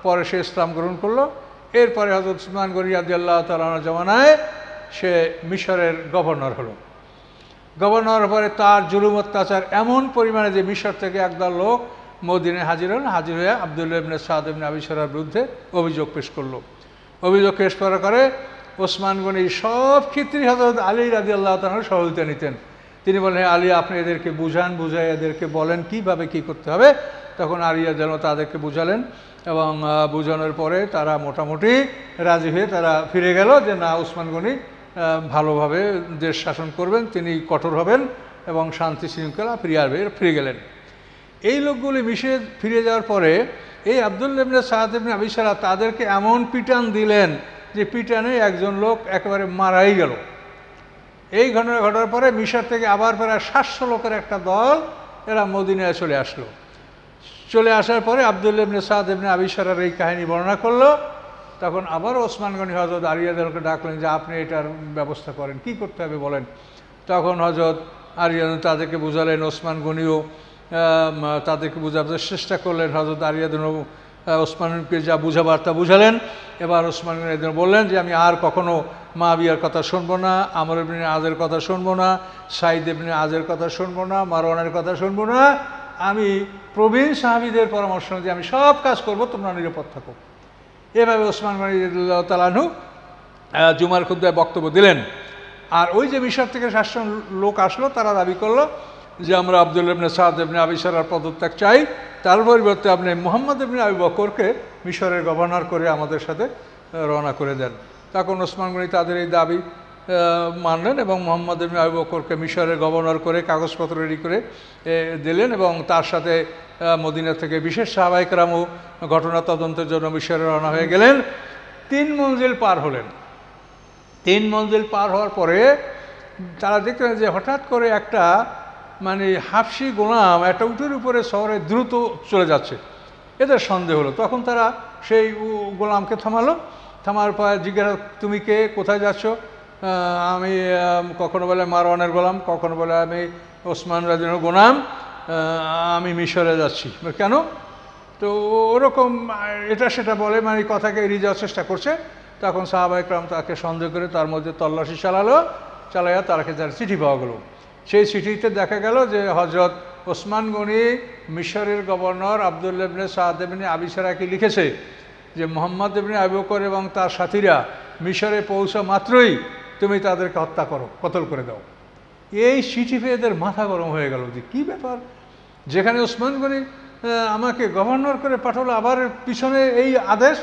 পরে সে ইসলাম গ্রহণ করলো। এরপরে হযরত ওসমান গনি রাদিয়াল্লাহু তাআলা আনহু জামানায় সে মিশরের গভর্নর হলো। গভর্নর পরে তার জুলুম অত্যাচার এমন পরিমাণে যে মিশর থেকে একদল লোক মদিনায় হাজির হলেন, হাজির হয়ে আব্দুল্লাহ ইবনে সাদ ইবনে আবি সারার বিরুদ্ধে অভিযোগ পেশ করলো। অভিযোগ পেশ করার পরে ওসমান গনি সব ক্ষেত্রেই হযরত আলী রাদিয়াল্লাহু তাআলা সহযোগিতা নিতেন। তিনি বলেন, আলী আপনি এদেরকে বুঝান, বুঝাই এদেরকে বলেন কিভাবে কি করতে হবে। তখন আলী যেন তাদেরকে বুঝালেন এবং বোঝানোর পরে তারা মোটামুটি রাজি হয়ে তারা ফিরে গেল যে না, ওসমান গনি ভালোভাবে দেশ শাসন করবেন, তিনি কঠোর হবেন এবং শান্তি শৃঙ্খলা ফিরে গেলেন। এই লোকগুলি মিশে ফিরে যাওয়ার পরে এই আব্দুল্লাহ ইবনে সাদ ইবনে আবি সারা তাদেরকে এমন পিটান দিলেন যে পিটানে একজন লোক একেবারে মারাই গেল। এই ঘটনা ঘটার পরে মিশর থেকে আবার প্রায় 700 লোকের একটা দল এরা মদিনায় চলে আসলো। চলে আসার পরে আব্দুল্লাহ ইবনে সাদ ইবনে আবি সারার এই কাহিনী বর্ণনা করলো। তখন আবার ওসমান গনি হযরত আলী রাদিয়াল্লাহু ডাকলেন যে আপনি এটার ব্যবস্থা করেন, কি করতে হবে বলেন। তখন হযরত আলী তাদেরকে বুঝালেন, ওসমান গনিও তাদেরকে বোঝাবার চেষ্টা করলেন। হযরত আলী রাদিয়াল্লাহু ওসমানকে যা বুঝাবার তা বুঝালেন। এবার ওসমান গনি বললেন যে আমি আর কখনো মুআবিয়ার কথা শুনবো না, আমর ইবনে আজের কথা শুনবো না, সাইদ ইবনে আজের কথা শুনবো না, মারওয়ানের কথা শুনবো না, আমি প্রবীণ সাহাবীদের পরামর্শ অনুযায়ী আমি সব কাজ করব, তোমরা নিরাপদ থাকো। এভাবে ওসমান গনি রাদিয়াল্লাহু তাআলা আনহু জুমার খুতবায় বক্তব্য দিলেন। আর ওই যে মিশর থেকে 700 লোক আসলো, তারা দাবি করলো যে আমরা আব্দুল্লাহ ইবনে সাদ ইবনে আবি সারার পদত্যাগ চাই, তার পরিবর্তে আপনি মুহাম্মদ ইবনে আবু বকরকে মিশরের গভর্নর করে আমাদের সাথে রওনা করে দেন। তখন ওসমান গনি তাদের এই দাবি মানলেন এবং মুহাম্মদ ইবনে আবু বকরকে মিশরের গভর্নর করে কাগজপত্র রেডি করে দিলেন এবং তার সাথে মদিনা থেকে বিশেষ সাহাবায়ে কেরামও ঘটনা তদন্তের জন্য মিশরে রওনা হয়ে গেলেন। 3 মঞ্জিল পার হলেন। 3 মঞ্জিল পার হওয়ার পরে তারা দেখলেন যে হঠাৎ করে একটা মানে হাফসি গোলাম একটা উটের উপরে শহরে দ্রুত চলে যাচ্ছে। এদের সন্দেহ হলো। তখন তারা সেই গোলামকে থামালো। থামার পর জিজ্ঞাসা, তুমি কে, কোথায় যাচ্ছ? আমি কখনো বলে মারওয়ানের গোলাম, কখনো বলে আমি ওসমান রাদিয়াল্লাহু গোলাম, আমি মিশরে যাচ্ছি। কেন? তো ওরকম এটা সেটা বলে মানে কথাকে এড়িয়ে যাওয়ার চেষ্টা করছে। তখন সাহাবায়ে কেরাম তাকে সন্দেহ করে তার মধ্যে তল্লাশি চালাইয়া তার কাছে চিঠি পাওয়া গেল। সেই চিঠিতে দেখা গেল যে হযরত ওসমান গনি মিশরের গভর্নর আব্দুল্লাহ ইবনে সাদ ইবনে আবি সারাকে লিখেছে যে মুহাম্মদ ইবনে আবু বকর এবং তার সাথীরা মিশরে পৌঁছা মাত্রই তুমি তাদেরকে হত্যা করো, কতল করে দাও। এই চিঠি পেয়ে এদের মাথা গরম হয়ে গেল যে কী ব্যাপার, যেখানে ওসমান গনি আমাকে গভর্নর করে পাঠালো, আবার পিছনে এই আদেশ।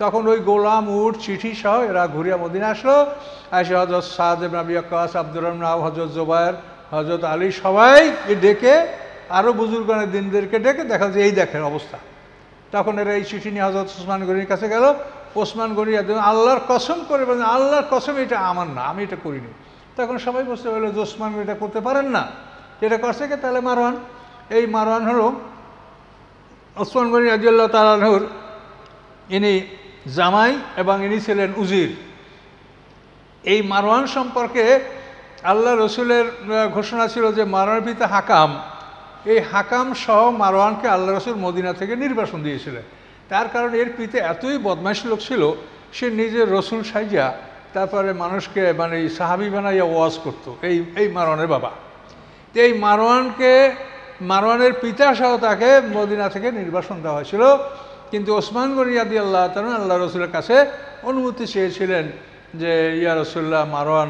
তখন ওই গোলাম, উট, চিঠি সহ এরা ঘুরিয়া মদিনা আসলো। এসে হজরত সাদ ইবনে আবি ওয়াক্কাস, আব্দুর রহমান, হজরত জুবায়ের, হজরত আলী সবাইকে ডেকে, আরও বুজুর্গানের দিনদেরকে ডেকে দেখা যায় এই দেখেন অবস্থা। তখন এরা এই চিঠি নিয়ে হজরত ওসমান গনির কাছে গেল। ওসমান গনি একদম আল্লাহর কসম করে বলেন, আল্লাহর কসম এটা আমার না, আমি এটা করিনি। তখন সবাই বুঝতে পারলো যে ওসমান গনি এটা করতে পারেন না, এটা করছে কে? তাহলে মারওয়ান। এই মারওয়ান হলো ওসমান গনি রাদিয়াল্লাহু তাআলা আনহুর ইনি জামাই এবং ইনি ছিলেন উজির। এই মারওয়ান সম্পর্কে আল্লাহ রসুলের ঘোষণা ছিল যে মারওয়ানের পিতা হাকাম, এই হাকাম সহ মারওয়ানকে আল্লাহ রসুল মদিনা থেকে নির্বাসন দিয়েছিলেন। তার কারণ এর পিতা এতই বদমাইশ লোক ছিল, সে নিজে রসুল সাইজা তারপরে মানুষকে মানে সাহাবি বানাইয়া ওয়াজ করতো, এই মারওয়ানের বাবা। তো এই মারওয়ানের পিতা সহ তাকে মদিনা থেকে নির্বাসন দেওয়া হয়েছিল। কিন্তু ওসমান গনি রাদিয়াল্লাহু তাআলা আল্লাহ রসুলের কাছে অনুমতি চেয়েছিলেন যে ইয়া রাসূলুল্লাহ, মারওয়ান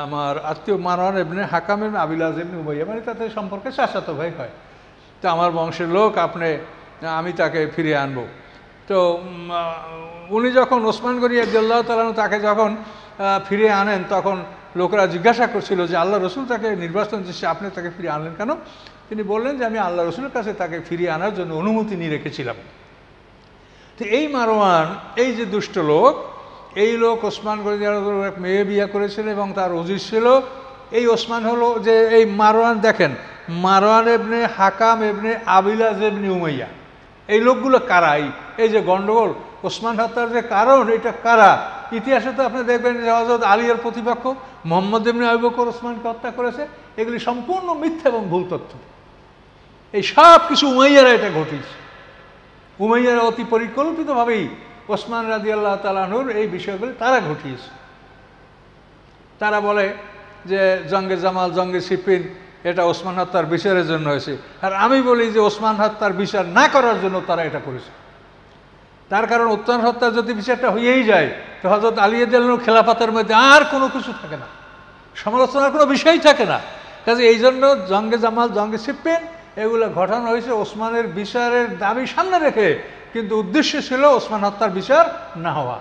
আমার আত্মীয়, মারওয়ান ইবনে হাকাম ইবনে আবিলাজ ইবনে উমাইয়া, মানে তাতে সম্পর্কে চাচাতো ভাই হয়, তো আমার বংশের লোক, আমি তাকে ফিরিয়ে আনবো। তো উনি যখন ওসমান গনি রাদিয়াল্লাহু তাআলা তাকে যখন ফিরিয়ে আনেন, তখন লোকেরা জিজ্ঞাসা করছিল যে আল্লাহ রসুল তাকে নির্বাসন দিচ্ছে, আপনি তাকে ফিরিয়ে আনলেন কেন? তিনি বললেন যে আমি আল্লাহ রসুলের কাছে তাকে ফিরিয়ে আনার জন্য অনুমতি নিয়ে রেখেছিলাম। তো এই মারওয়ান, এই যে দুষ্ট লোক, এই লোক ওসমান গনি এক মেয়ে বিয়ে করেছিল এবং তার উজির ছিল। এই ওসমান হলো যে এই মারওয়ান, দেখেন মারওয়ান ইবনে হাকাম ইবনে আবিলাজ ইবনে উমাইয়া, এই লোকগুলো কারা? এই যে গন্ডগোল, ওসমান হত্যার যে কারণ, এটা কারা? ইতিহাসে তো আপনি দেখবেন যে হযরত আলীর প্রতিপক্ষ মুহাম্মদ ইবনে আবু বকর ওসমানকে হত্যা করেছে। এগুলি সম্পূর্ণ মিথ্যা এবং ভুল তথ্য। এই সব কিছু উমাইয়ারা এটা ঘটিয়েছে। উমাইয়ারা অতি পরিকল্পিতভাবেই ওসমান রাদিয়াল্লাহু তাআলা আনহুর এই বিষয়গুলি তারা ঘটিয়েছে। তারা বলে যে জঙ্গে জামাল, জঙ্গে সিফিন এটা ওসমান হত্যার বিচারের জন্য হয়েছে, আর আমি বলি যে ওসমান হত্যার বিচার না করার জন্য তারা এটা করেছে। তার কারণ ওসমান হত্যার যদি বিচারটা হয়েই যায়, তো হযরত আলী রাদিয়াল্লাহু আনহু খেলাফতের মধ্যে আর কোনো কিছু থাকে না, সমালোচনার কোনো বিষয়ই থাকে না। কাজে এই জন্য জঙ্গে জামাল, জঙ্গে সিফিন এগুলো ঘটানো হয়েছে ওসমানের বিচারের দাবি সামনে রেখে, কিন্তু উদ্দেশ্য ছিল ওসমান হত্যার বিচার না হওয়া।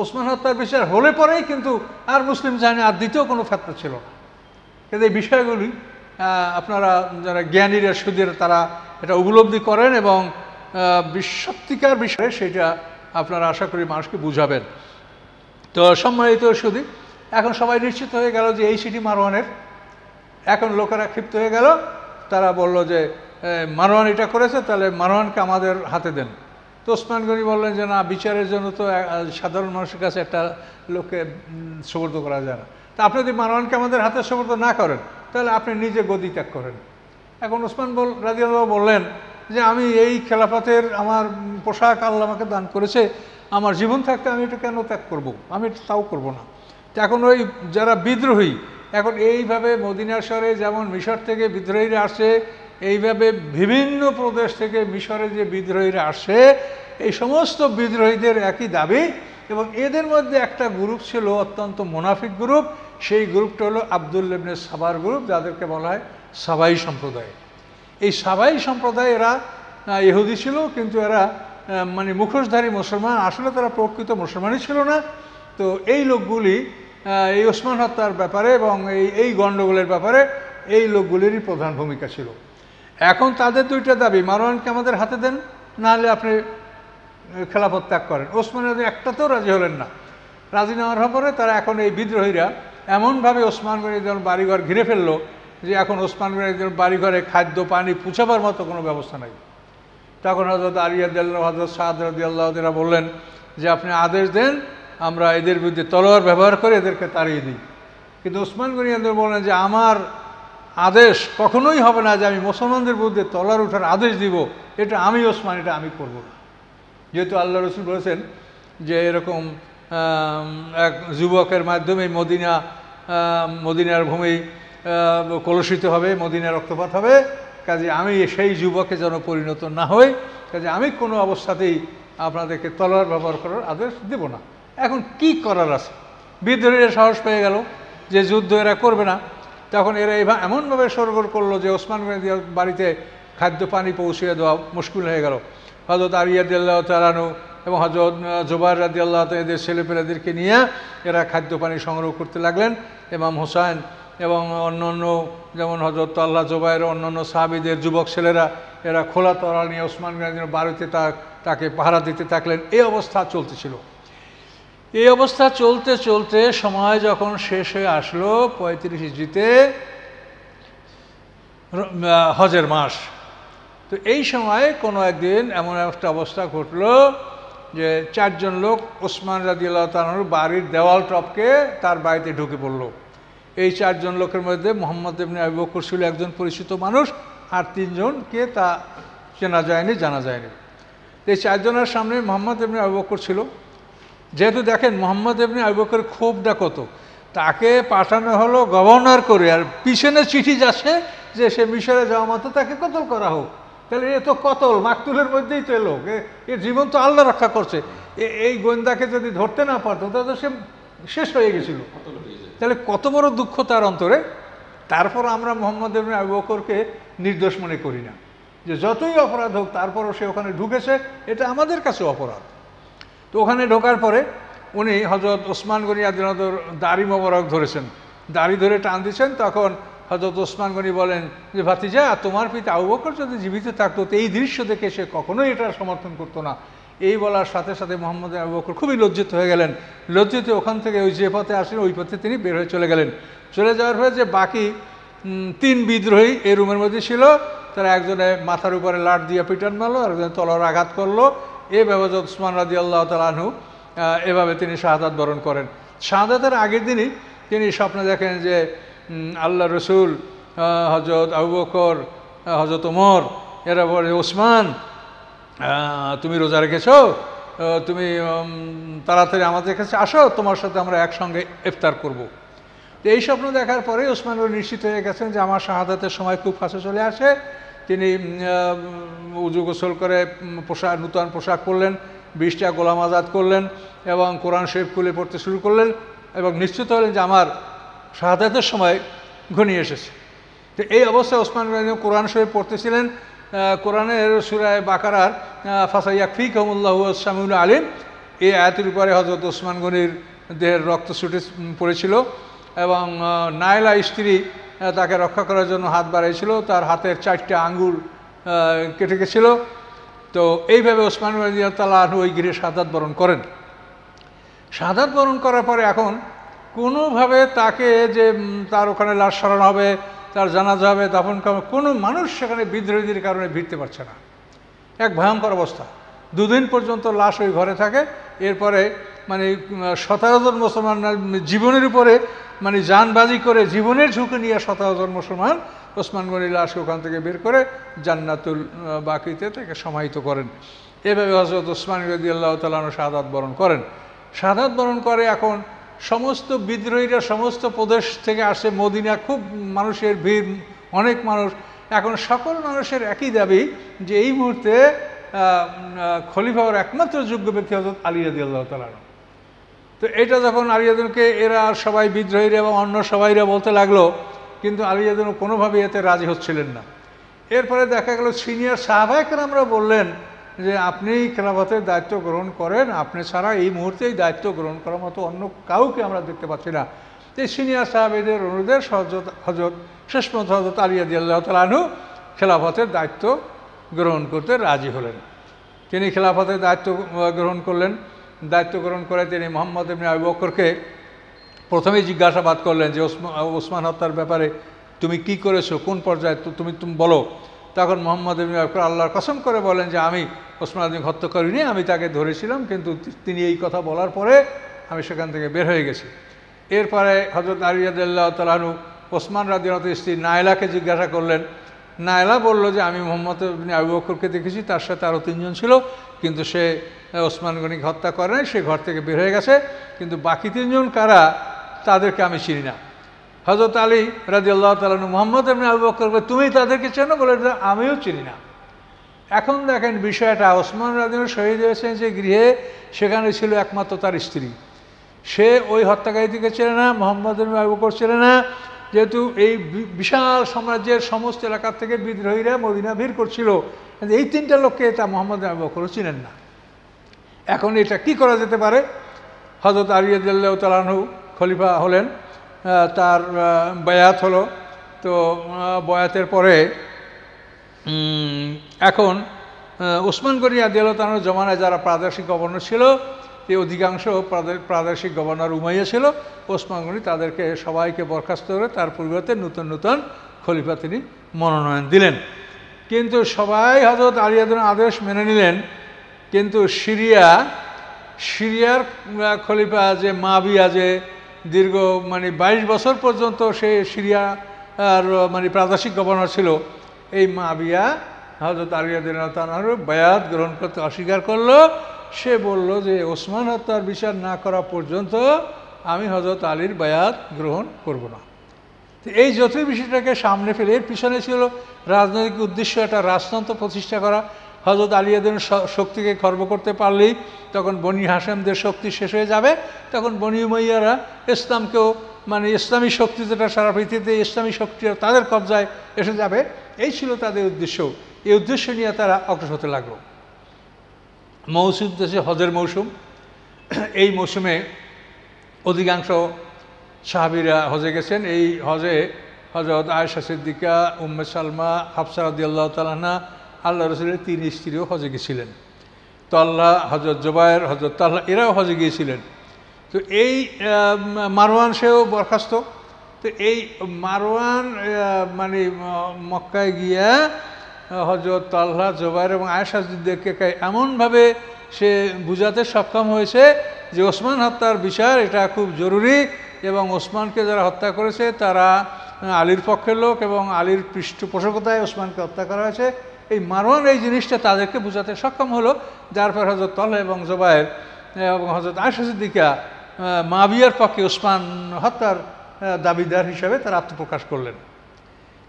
ওসমান হত্যার বিচার হলে পরেই কিন্তু আর মুসলিম জাহানে আর দ্বিতীয় কোনো ফতোয়া ছিল না। কিন্তু এই বিষয়গুলি আপনারা যারা জ্ঞানীরা, সুদের, তারা এটা উপলব্ধি করেন এবং সত্যিকার বিষয়ে সেটা আপনারা আশা করি মানুষকে বুঝাবেন। তো সম্মানিত সুদী, এখন সবাই নিশ্চিত হয়ে গেল যে এই সিটি মারওয়ানের। এখন লোকেরা ক্ষিপ্ত হয়ে গেল, তারা বলল যে মারওয়ান এটা করেছে, তাহলে মারওয়ানকে আমাদের হাতে দেন। তো ওসমান গনি বললেন যে না, বিচারের জন্য তো সাধারণ মানুষের কাছে একটা লোককে সুপর্দ করা যায় না। তা আপনি যদি মারওয়ানকে আমাদের হাতে সুপর্দ না করেন, তাহলে আপনি নিজে গদি ত্যাগ করেন। এখন ওসমান রাদিয়াল্লাহু বললেন যে আমি এই খেলাফতের আমার পোশাক আল্লাহ আমাকে দান করেছে, আমার জীবন থাকতে আমি এটা কেন ত্যাগ করব? আমি তাও করব না। তো এখন ওই যারা বিদ্রোহী, এখন এইভাবে মদিনা শহরে যেমন মিশর থেকে বিদ্রোহীরা আসে, এইভাবে বিভিন্ন প্রদেশ থেকে মিশরে যে বিদ্রোহীরা আসে, এই সমস্ত বিদ্রোহীদের একই দাবি। এবং এদের মধ্যে একটা গ্রুপ ছিল অত্যন্ত মুনাফিক গ্রুপ, সেই গ্রুপটা হলো আব্দুল্লাহ ইবনে সাবার গ্রুপ, যাদেরকে বলা হয় সাবাই সম্প্রদায়। এই সাবাই সম্প্রদায় এরা ইহুদি ছিল, কিন্তু এরা মানে মুখোশধারী মুসলমান, আসলে তারা প্রকৃত মুসলমানই ছিল না। তো এই লোকগুলি এই ওসমান হত্যার ব্যাপারে এবং এই গণ্ডগোলের ব্যাপারে এই লোকগুলিরই প্রধান ভূমিকা ছিল। এখন তাদের দুইটা দাবি, মারওয়ানকে আমাদের হাতে দেন, নাহলে আপনি খেলাফত ত্যাগ করেন। ওসমান একটাতেও রাজি হলেন না। রাজি না হওয়ার পরে তারা এখন এই বিদ্রোহীরা এমনভাবে ওসমান গনির বাড়িঘর ঘিরে ফেললো যে এখন ওসমান গনির বাড়িঘরে খাদ্য পানি পুছাবার মতো কোনো ব্যবস্থা নাই। তখন হযরত আলী রাদিয়াল্লাহু, হযরত সাদ রাদিয়াল্লাহু তাআলা বললেন যে আপনি আদেশ দেন, আমরা এদের বিরুদ্ধে তলোয়ার ব্যবহার করে এদেরকে তাড়িয়ে দিই। কিন্তু ওসমান গনি বললেন যে আমার আদেশ কখনোই হবে না যে আমি মুসলমানদের বিরুদ্ধে তলোয়ার ওঠার আদেশ দিব, এটা আমি ওসমান, এটা আমি করব না। যেহেতু আল্লাহ রসুল বলেছেন যে এরকম এক যুবকের মাধ্যমে মদিনার ভূমি কলুষিত হবে, মদিনার রক্তপাত হবে, কাজে আমি সেই যুবকে যেন পরিণত না হই, কাজে আমি কোনো অবস্থাতেই আপনাদেরকে তলোয়ার ব্যবহার করার আদেশ দেব না। এখন কি করার আছে? বিদ্রোহীরা সাহস পেয়ে গেল যে যুদ্ধ এরা করবে না। তখন এরা এমনভাবে সরগর করলো যে ওসমান গনির বাড়িতে খাদ্য পানি পৌঁছিয়ে দেওয়া মুশকিল হয়ে গেল। হযরত আলী রাদিয়াল্লাহু তাআলা আনহু এবং হযরত জুবাইর রাদিয়াল্লাহু তাআলা এদের ছেলেপেলেদেরকে নিয়ে এরা খাদ্য পানি সংগ্রহ করতে লাগলেন। ইমাম হোসাইন এবং অন্যান্য যেমন হযরত তালহা, জুবাইর, অন্যান্য সাহাবীদের যুবক ছেলেরা এরা খোলা তরোয়াল নিয়ে ওসমান গনির বাড়িতে তাকে পাহারা দিতে থাকলেন। এই অবস্থা চলতেছিল। এই অবস্থা চলতে চলতে সময় যখন শেষ হয়ে আসলো 35 হিজরিতে, হজের মাস, তো এই সময় কোনো একদিন এমন একটা অবস্থা ঘটলো যে 4 জন লোক ওসমান রাদিয়াল্লাহু তাআলার বাড়ির দেওয়াল টপকে তার বাড়িতে ঢুকে পড়লো। এই 4 জন লোকের মধ্যে মুহাম্মদ ইবনে আবু বকর ছিল একজন পরিচিত মানুষ, আর 3 জনকে তা চেনা যায়নি, জানা যায়নি। এই 4 জনের সামনে মুহাম্মদ ইবনে আবু বকর ছিল। যেহেতু দেখেন মুহাম্মদ ইবনে আবু বকর ক্ষোভটা কত, তাকে পাঠানো হলো গভর্নর করে, আর পিছনে চিঠি যাচ্ছে যে সে মিশরে যাওয়া মতো তাকে কতল করা হোক। তাহলে এ তো কতল, মাকতুলের মধ্যেই তো এলো, এর জীবন তো আল্লাহ রক্ষা করছে। এই গোয়েন্দাকে যদি ধরতে না পারতো তাহলে সে শেষ হয়ে গেছিল। তাহলে কত বড় দুঃখ তার অন্তরে। তারপর আমরা মুহাম্মদ ইবনে আবু বকরকে নির্দোষ মনে করি না, যে যতই অপরাধ হোক তারপরও সে ওখানে ঢুকেছে, এটা আমাদের কাছে অপরাধ। তো ওখানে ঢোকার পরে উনি হযরত ওসমান গনি রাদিয়াল্লাহু দাড়ি মোবারক ধরেছেন, দাড়ি ধরে টান দিচ্ছেন। তখন হযরত ওসমান গনি বলেন যে ভাতিজা, তোমার পিতা আবু বকর যদি জীবিত থাকতো তো এই দৃশ্য দেখে সে কখনোই এটার সমর্থন করতো না। এই বলার সাথে সাথে মুহাম্মদ আবু বকর খুবই লজ্জিত হয়ে গেলেন। লজ্জিত ওখান থেকে ওই যে পথে আসেন ওই পথে তিনি বের হয়ে চলে গেলেন। চলে যাওয়ার পরে যে বাকি 3 বিদ্রোহী এই রুমের মধ্যে ছিল, তারা একজনে মাথার উপরে লাঠ দিয়ে পিটান মারলো, আর একজনে তলোয়ার আঘাত করলো। এভাবে ওসমান রাদিয়াল্লাহু তাআলা আনহু এভাবে তিনি শাহাদাত বরণ করেন। শাহাদাতের আগের দিনই তিনি স্বপ্নে দেখেন যে আল্লাহ রসুল, হযরত আবু বকর, হযরত ওমর এরা বলে, ওসমান তুমি রোজা রেখেছো, তুমি তাড়াতাড়ি আমাদের কাছে আসো, তোমার সাথে আমরা একসঙ্গে ইফতার করব। তো এই স্বপ্ন দেখার পরে ওসমান নিশ্চিত হয়ে গেছেন যে আমার শাহাদাতের সময় খুব কাছে চলে আসে। তিনি উজু গোসল করে নূতন পোশাক পরলেন, 20টা গোলাম আজাদ করলেন এবং কোরআন শরীফ খুলে পড়তে শুরু করলেন এবং নিশ্চিত হলেন যে আমার শাহাদাতের সময় ঘনিয়ে এসেছে। তো এই অবস্থায় ওসমান গনি কোরআন শরীফ পড়তেছিলেন। কোরআনের সূরা বাকারার ফাসায়াকফিকুমুল্লাহু ওয়াস-সামিউল আলিম, এই আয়াতের উপরে হযরত ওসমান গনির দেহের রক্ত ছুটে পড়েছিল এবং নাইলা স্ত্রী তাকে রক্ষা করার জন্য হাত বাড়াইছিল, তার হাতের 4টা আঙ্গুল কেটে গেছিল। তো এইভাবে ওসমান রাদিয়াল্লাহু তাআলা ওই গৃহে শাহাদাত বরণ করেন। শাহাদাত বরণ করার পরে এখন কোনোভাবে তাকে যে তার ওখানে লাশ সরানো হবে, তার জানাজা হবে, দাফন করা, কোনো মানুষ সেখানে বিদ্রোহীদের কারণে ভিড়তে পারছে না। এক ভয়ঙ্কর অবস্থা। 2 দিন পর্যন্ত লাশ ওই ঘরে থাকে। এরপরে মানে 17 জন মুসলমান জীবনের উপরে মানে জানবাজি করে জীবনের ঝুঁকি নিয়ে 17 জন মুসলমান ওসমান গনির লাশকে ওখান থেকে বের করে জান্নাতুল বাকিতে তাকে সমাহিত করেন। এভাবে হযরত ওসমান রাদিয়াল্লাহু তাআলা শাহাদাত বরণ করেন। শাহাদাত বরণ করে এখন সমস্ত বিদ্রোহীরা সমস্ত প্রদেশ থেকে আসে মদিনা, খুব মানুষের ভিড়, অনেক মানুষ। এখন সকল মানুষের একই দাবি যে এই মুহূর্তে খলিফা হওয়ার একমাত্র যোগ্য ব্যক্তি হযরত আলী রাদিয়াল্লাহু তাআলা। তো এটা যখন আলী রাদিয়াল্লাহুকে এরা সবাই বিদ্রোহীরা এবং অন্য সবাইরা বলতে লাগলো, কিন্তু আলী রাদিয়াল্লাহু কোনোভাবেই এতে রাজি হচ্ছিলেন না। এরপরে দেখা গেল সিনিয়র সাহাবায়ে কেরামরা বললেন যে আপনি খেলাফতের দায়িত্ব গ্রহণ করেন, আপনি ছাড়া এই মুহূর্তে এই দায়িত্ব গ্রহণ করার মতো অন্য কাউকে আমরা দেখতে পাচ্ছি না। এই সিনিয়র সাহাবীদের অনুরোধে হযরত শেষমত হযরত আলী রাদিয়াল্লাহু তাআলা আনহু খেলাফতের দায়িত্ব গ্রহণ করতে রাজি হলেন। তিনি খেলাফতের দায়িত্ব গ্রহণ করলেন। দায়িত্ব গ্রহণ করে তিনি মুহাম্মদ ইবনে আবু বকরকে প্রথমেই জিজ্ঞাসাবাদ করলেন যে ওসমান হত্যার ব্যাপারে তুমি কি করেছো, কোন পর্যায়ে তুমি বলো। তখন মুহাম্মদ ইবনে আবু বকর আল্লাহর কসম করে বলেন যে আমি ওসমান রাদিয়াল্লাহু হত্যা করিনি, আমি তাকে ধরেছিলাম, কিন্তু তিনি এই কথা বলার পরে আমি সেখান থেকে বের হয়ে গেছি। এরপরে হযরত আলী রাদিয়াল্লাহু তাআলা আনহু ওসমান রাদিয়াল্লাহু স্ত্রী নায়লাকে জিজ্ঞাসা করলেন। নায়লা বলল যে আমি মুহাম্মদ ইবনে আবু বকরকে দেখেছি, তার সাথে আরও 3 জন ছিল, কিন্তু সে ওসমান গনিকে হত্যা করে নাই, সে ঘর থেকে বের হয়ে গেছে। কিন্তু বাকি 3 জন কারা তাদেরকে আমি চিনি না। হযরত আলী রাদিয়াল্লাহু তাআলা আনহু মুহাম্মদ ইবনে আবু বকরকে তুমি তাদেরকে চেনো বলে, আমিও চিনি না। এখন দেখেন বিষয়টা, ওসমান রাদিয়াল্লাহু শহীদ হয়েছেন যে গৃহে, সেখানে ছিল একমাত্র তার স্ত্রী। সে ওই হত্যাকারীটিকে চেনে না, মোহাম্মদ ইবনে আবু বকর চেনে না, যেহেতু এই বিশাল সাম্রাজ্যের সমস্ত এলাকা থেকে বিদ্রোহীরা মদিনা ভিড় করছিল। এই তিনটা লোককে এটা মোহাম্মদ ইবনে আবু বকরও চিনেন না। এখন এটা কি করা যেতে পারে? হযরত আলী রাদিয়াল্লাহু তাআলা আনহু খলিফা হলেন, তার বায়াত হলো। তো বয়াতের পরে এখন ওসমান গনি রাদিয়াল্লাহু তাআলা জমানায় যারা প্রাদেশিক গভর্নর ছিল, এই অধিকাংশ প্রাদেশিক গভর্নর উমাইয়া ছিল। ওসমান গনি তাদেরকে সবাইকে বরখাস্ত করে তার পরিবর্তে নতুন নতুন খলিফা তিনি মনোনয়ন দিলেন। কিন্তু সবাই হযরত আলী রাদিয়াল্লাহু আদেশ মেনে নিলেন, কিন্তু সিরিয়ার খলিফা যে মুআবিয়া, যে দীর্ঘ 22 বছর পর্যন্ত সে সিরিয়ার প্রাদেশিক গভর্নর ছিল, এই মুআবিয়া হযরত আলী রাদিয়াল্লাহু তাআলার বায়াত গ্রহণ করতে অস্বীকার করলো। সে বলল যে ওসমান হত্যার বিচার না করা পর্যন্ত আমি হযরত আলীর বায়াত গ্রহণ করব না। তো এই যতই বিষয়টাকে সামনে ফেলে, এর পিছনে ছিল রাজনৈতিক উদ্দেশ্য, একটা রাজতন্ত্র প্রতিষ্ঠা করা। হযরত আলী রাদিয়াল্লাহু শক্তিকে খর্ব করতে পারলেই তখন বনি হাশেমদের শক্তি শেষ হয়ে যাবে, তখন বনি উমাইয়ারা ইসলামকেও ইসলামী শক্তি, যেটা সারা পৃথিবীতে ইসলামী শক্তি তাদের কবজায় এসে যাবে, এই ছিল তাদের উদ্দেশ্য। এই উদ্দেশ্য নিয়ে তারা অগ্রসর হতে লাগলো। মৌসুম দেশে হজের মৌসুম, এই মৌসুমে অধিকাংশ সাহাবীরা হজে গেছেন। এই হজে হযরত আয়েশা সিদ্দিকা, উম্মে সালমা, হাফসা রাদিয়াল্লাহু তাআলা আনহা, আল্লাহ রাসূলের 3 স্ত্রীও হজে গিয়েছিলেন। তালহা, হযরত জুবায়ের, হযরত তালহা এরাও হজে গিয়েছিলেন। তো এই মারওয়ান সেও বরখাস্ত। তো এই মারওয়ান মক্কায় গিয়া হযরত তালহা, জুবায়ের এবং আয়েশা সিদ্দিকাকে এমনভাবে সে বুঝাতে সক্ষম হয়েছে যে ওসমান হত্যার বিচার এটা খুব জরুরি, এবং ওসমানকে যারা হত্যা করেছে তারা আলীর পক্ষের লোক, এবং আলীর পৃষ্ঠপোষকতায় ওসমানকে হত্যা করা হয়েছে। এই মারওয়ান এই জিনিসটা তাদেরকে বোঝাতে সক্ষম হলো, যার পর হযরত তালহা এবং জুবায়ের এবং হযরত আয়েশা সিদ্দিকা মুআবিয়ার পক্ষে ওসমান হত্যার দাবিদার হিসাবে তারা আত্মপ্রকাশ করলেন।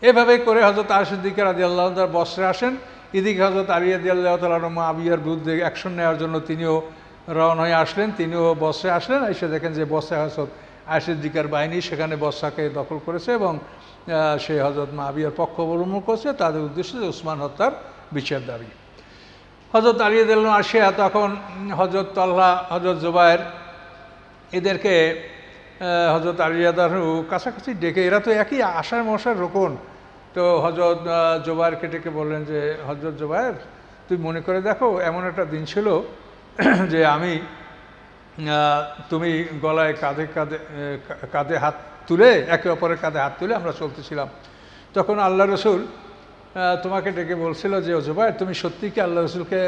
এভাবে করে হযরত আয়েশা সিদ্দিকা রাদিয়াল্লাহু তাআলা বসরে আসেন। এদিকে হযরত আলী রাদিয়াল্লাহু তাআলা মুআবিয়ার বিরুদ্ধে অ্যাকশন নেওয়ার জন্য তিনিও রওনা হয়ে আসলেন, তিনিও বসরে আসলেন। এসে দেখেন যে বসরে হযরত আয়েশা সিদ্দিকার বাহিনী সেখানে বসরাকে দখল করেছে, এবং সে হযরত মুআবিয়ার পক্ষ অবলম্বন করছে। তাদের উদ্দেশ্য যে ওসমান হত্যার বিচার দাবি। হযরত আলী রাদিয়াল্লাহু আসিয়া তখন হযরত তালহা, হযরত জুবায়ের এদেরকে হযরত আলী রাদিয়াল্লাহু কাছাকাছি ডেকে, এরা তো একই আশার মশার রোকন। তো হযরত জুবায়েরকে ডেকে বললেন যে হযরত জুবায়ের, তুই মনে করে দেখো, এমন একটা দিন ছিল যে তুমি গলায় কাঁধে হাত তুলে, একে অপরের কাঁধে হাত তুলে আমরা চলতেছিলাম। তখন আল্লাহ রসুল তোমাকে ডেকে বলছিল যে জুবায়ের, তুমি সত্যি কি আল্লাহ রসুলকে,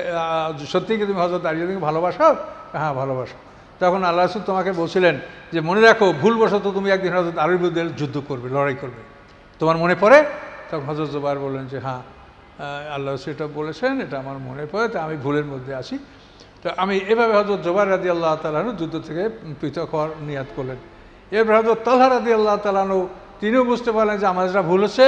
সত্যি কি তুমি হযরত আলী রাদিয়াল্লাহু ভালোবাসো? হ্যাঁ, ভালোবাসো। তখন আল্লাহ রসুল তোমাকে বলছিলেন যে মনে রাখো, ভুলবশত তুমি একদিন হযরত আলীর বিরুদ্ধে যুদ্ধ করবে, লড়াই করবে, তোমার মনে পড়ে? তখন হযরত জুবায়ের বললেন যে হ্যাঁ, আল্লাহ রসুল এটা বলেছেন, এটা আমার মনে পড়ে, তা আমি ভুলের মধ্যে আছি। তো আমি এভাবে হযরত জুবায়ের রাদিয়াল্লাহু তাআলা আনহু যুদ্ধ থেকে পৃথক হওয়ার নিয়াত করলেন। এরপর হযরত তালহা রাদিয়াল্লাহু তাআলা আনহু তিনিও বুঝতে পারলেন যে আমার যেটা ভুল হচ্ছে।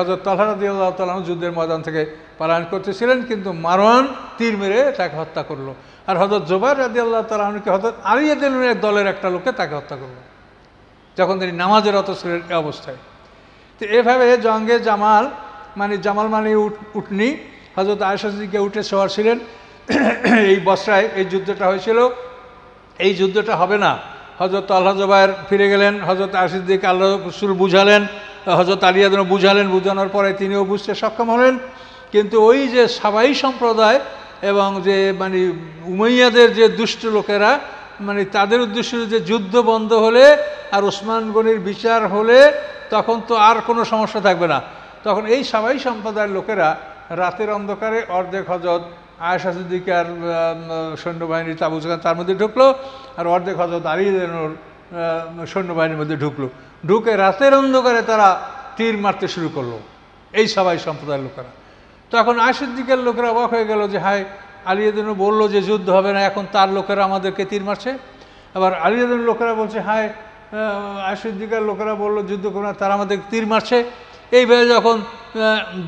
হযরত তালহা রাদিয়াল্লাহু তাআলা আনহু যুদ্ধের ময়দান থেকে পলায়ন করতেছিলেন, কিন্তু মারওয়ান তীর মেরে তাকে হত্যা করলো। আর হযরত জুবায়ের রাদিয়াল্লাহু তাআলা আনহুকে হযরত আলী রাদিয়াল্লাহু আনহুর দলের একটা লোকে তাকে হত্যা করলো, যখন তিনি নামাজে রত ছিলেন এই অবস্থায়। তো এভাবে জঙ্গে জামাল উটনি, হযরত আয়েশা সিদ্দিকা উঠে সওয়ার ছিলেন। এই বসরায় এই যুদ্ধটা হয়েছিল। এই যুদ্ধটা হবে না, হযরত তালহা জুবায়ের ফিরে গেলেন, হযরত আয়েশা সিদ্দিকা আল্লাহ রাসূল বুঝালেন, হযরত আলী রাদিয়াল্লাহু বুঝালেন, বুঝানোর পরে তিনিও বুঝতে সক্ষম হলেন। কিন্তু ওই যে সাবাই সম্প্রদায় এবং যে উমাইয়াদের যে দুষ্ট লোকেরা, তাদের উদ্দেশ্য যে যুদ্ধ বন্ধ হলে আর ওসমান গনির বিচার হলে তখন তো আর কোনো সমস্যা থাকবে না। তখন এই সাবাই সম্প্রদায়ের লোকেরা রাতের অন্ধকারে অর্ধেক হযরত আয়েশা সিদ্দিকার সৈন্যবাহিনীর তাবু তার মধ্যে ঢুকলো, আর অর্ধেক হযরত আলী রাদিয়াল্লাহুর সৈন্যবাহিনীর মধ্যে ঢুকলো। ঢুকে রাতের অন্ধকারে তারা তীর মারতে শুরু করলো, এই সাবাই সম্প্রদায়ের লোকেরা। তখন আয়েশা সিদ্দিকার লোকেরা অবাক হয়ে গেল যে হায়, আলী রাদিয়াল্লাহু বললো যে যুদ্ধ হবে না, এখন তার লোকেরা আমাদেরকে তীর মারছে। আবার আলী রাদিয়াল্লাহুর লোকেরা বলছে হায়, আয়েশা সিদ্দিকার লোকেরা বললো যুদ্ধ করবে না, তারা আমাদের তীর মারছে। এইভাবে যখন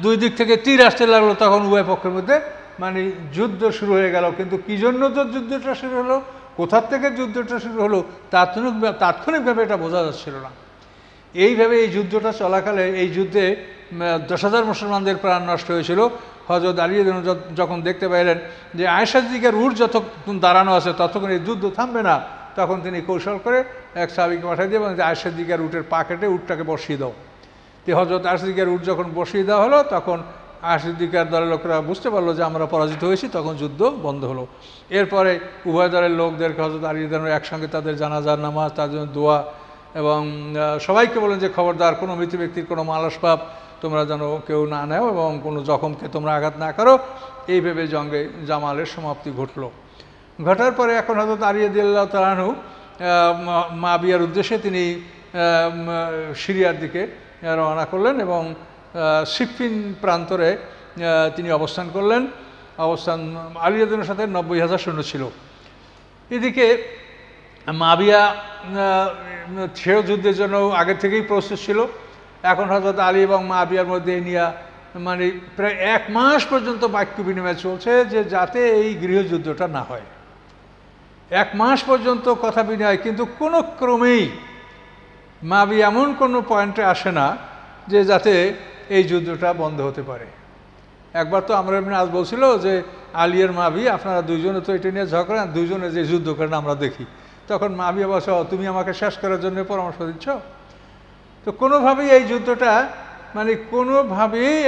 দুই দিক থেকে তীর আসতে লাগলো, তখন উভয় পক্ষের মধ্যে যুদ্ধ শুরু হয়ে গেল। কিন্তু কি জন্য তো যুদ্ধটা শুরু হলো? কোথার থেকে যুদ্ধটা শুরু হলো তাৎক্ষণিকভাবে এটা বোঝা যাচ্ছিল না। এইভাবে এই যুদ্ধটা চলাকালে এই যুদ্ধে 10,000 মুসলমানদের প্রাণ নষ্ট হয়েছিল। হযরত আলী যখন দেখতে পাইলেন যে আয়েশা সিদ্দিকার উট যতক্ষণ দাঁড়ানো আছে ততক্ষণ এই যুদ্ধ থামবে না, তখন তিনি কৌশল করে এক সাহাবীকে পাঠিয়ে দিয়ে যে আয়েশা সিদ্দিকার উটের পা কেটে উটটাকে বসিয়ে দাও। তো হযরত আয়েশা সিদ্দিকার উট যখন বসিয়ে দেওয়া হলো, তখন আয়েশা সিদ্দিকার দলের লোকেরা বুঝতে পারলো যে আমরা পরাজিত হয়েছি, তখন যুদ্ধ বন্ধ হলো। এরপরে উভয় দলের লোকদেরকে হযরত আলী একসঙ্গে তাদের জানাজার নামাজ, তার জন্য দোয়া, এবং সবাইকে বলেন যে খবরদার কোনো মৃত ব্যক্তির কোনো মাল আসবাব তোমরা যেন কেউ না নেও এবং কোনো জখমকে তোমরা আঘাত না করো। এইভাবে জঙ্গে জামালের সমাপ্তি ঘটলো। ঘটার পরে এখন হযরত আলী রাদিয়াল্লাহু তাআলা আনহু মুআবিয়ার উদ্দেশ্যে তিনি সিরিয়ার দিকে রওনা করলেন এবং সিফিন প্রান্তরে তিনি অবস্থান করলেন। আলী রাদিয়াল্লাহুর সাথে 90,000 সৈন্য ছিল। এদিকে মুআবিয়া সেও যুদ্ধের জন্য আগে থেকেই প্রস্তুত ছিল। এখন হযরত আলী এবং মুআবিয়ার মধ্যে নিয়ে মানে প্রায় 1 মাস পর্যন্ত বাক্য বিনিময় চলছে যে যাতে এই গৃহযুদ্ধটা না হয়। 1 মাস পর্যন্ত কথা বিনিময়, কিন্তু কোনো ক্রমেই মুআবিয়া এমন কোনো পয়েন্টে আসে না যে যাতে এই যুদ্ধটা বন্ধ হতে পারে। একবার তো আমর ইবনে আস বলছিল যে আলী আর মুআবিয়া আপনারা দুইজনে তো এটা নিয়ে ঝগড়া, দুইজনে যে যুদ্ধ করেন আমরা দেখি। তখন মুআবিয়া বলছে তুমি আমাকে শেষ করার জন্য পরামর্শ দিচ্ছ। তো কোনোভাবেই এই যুদ্ধটা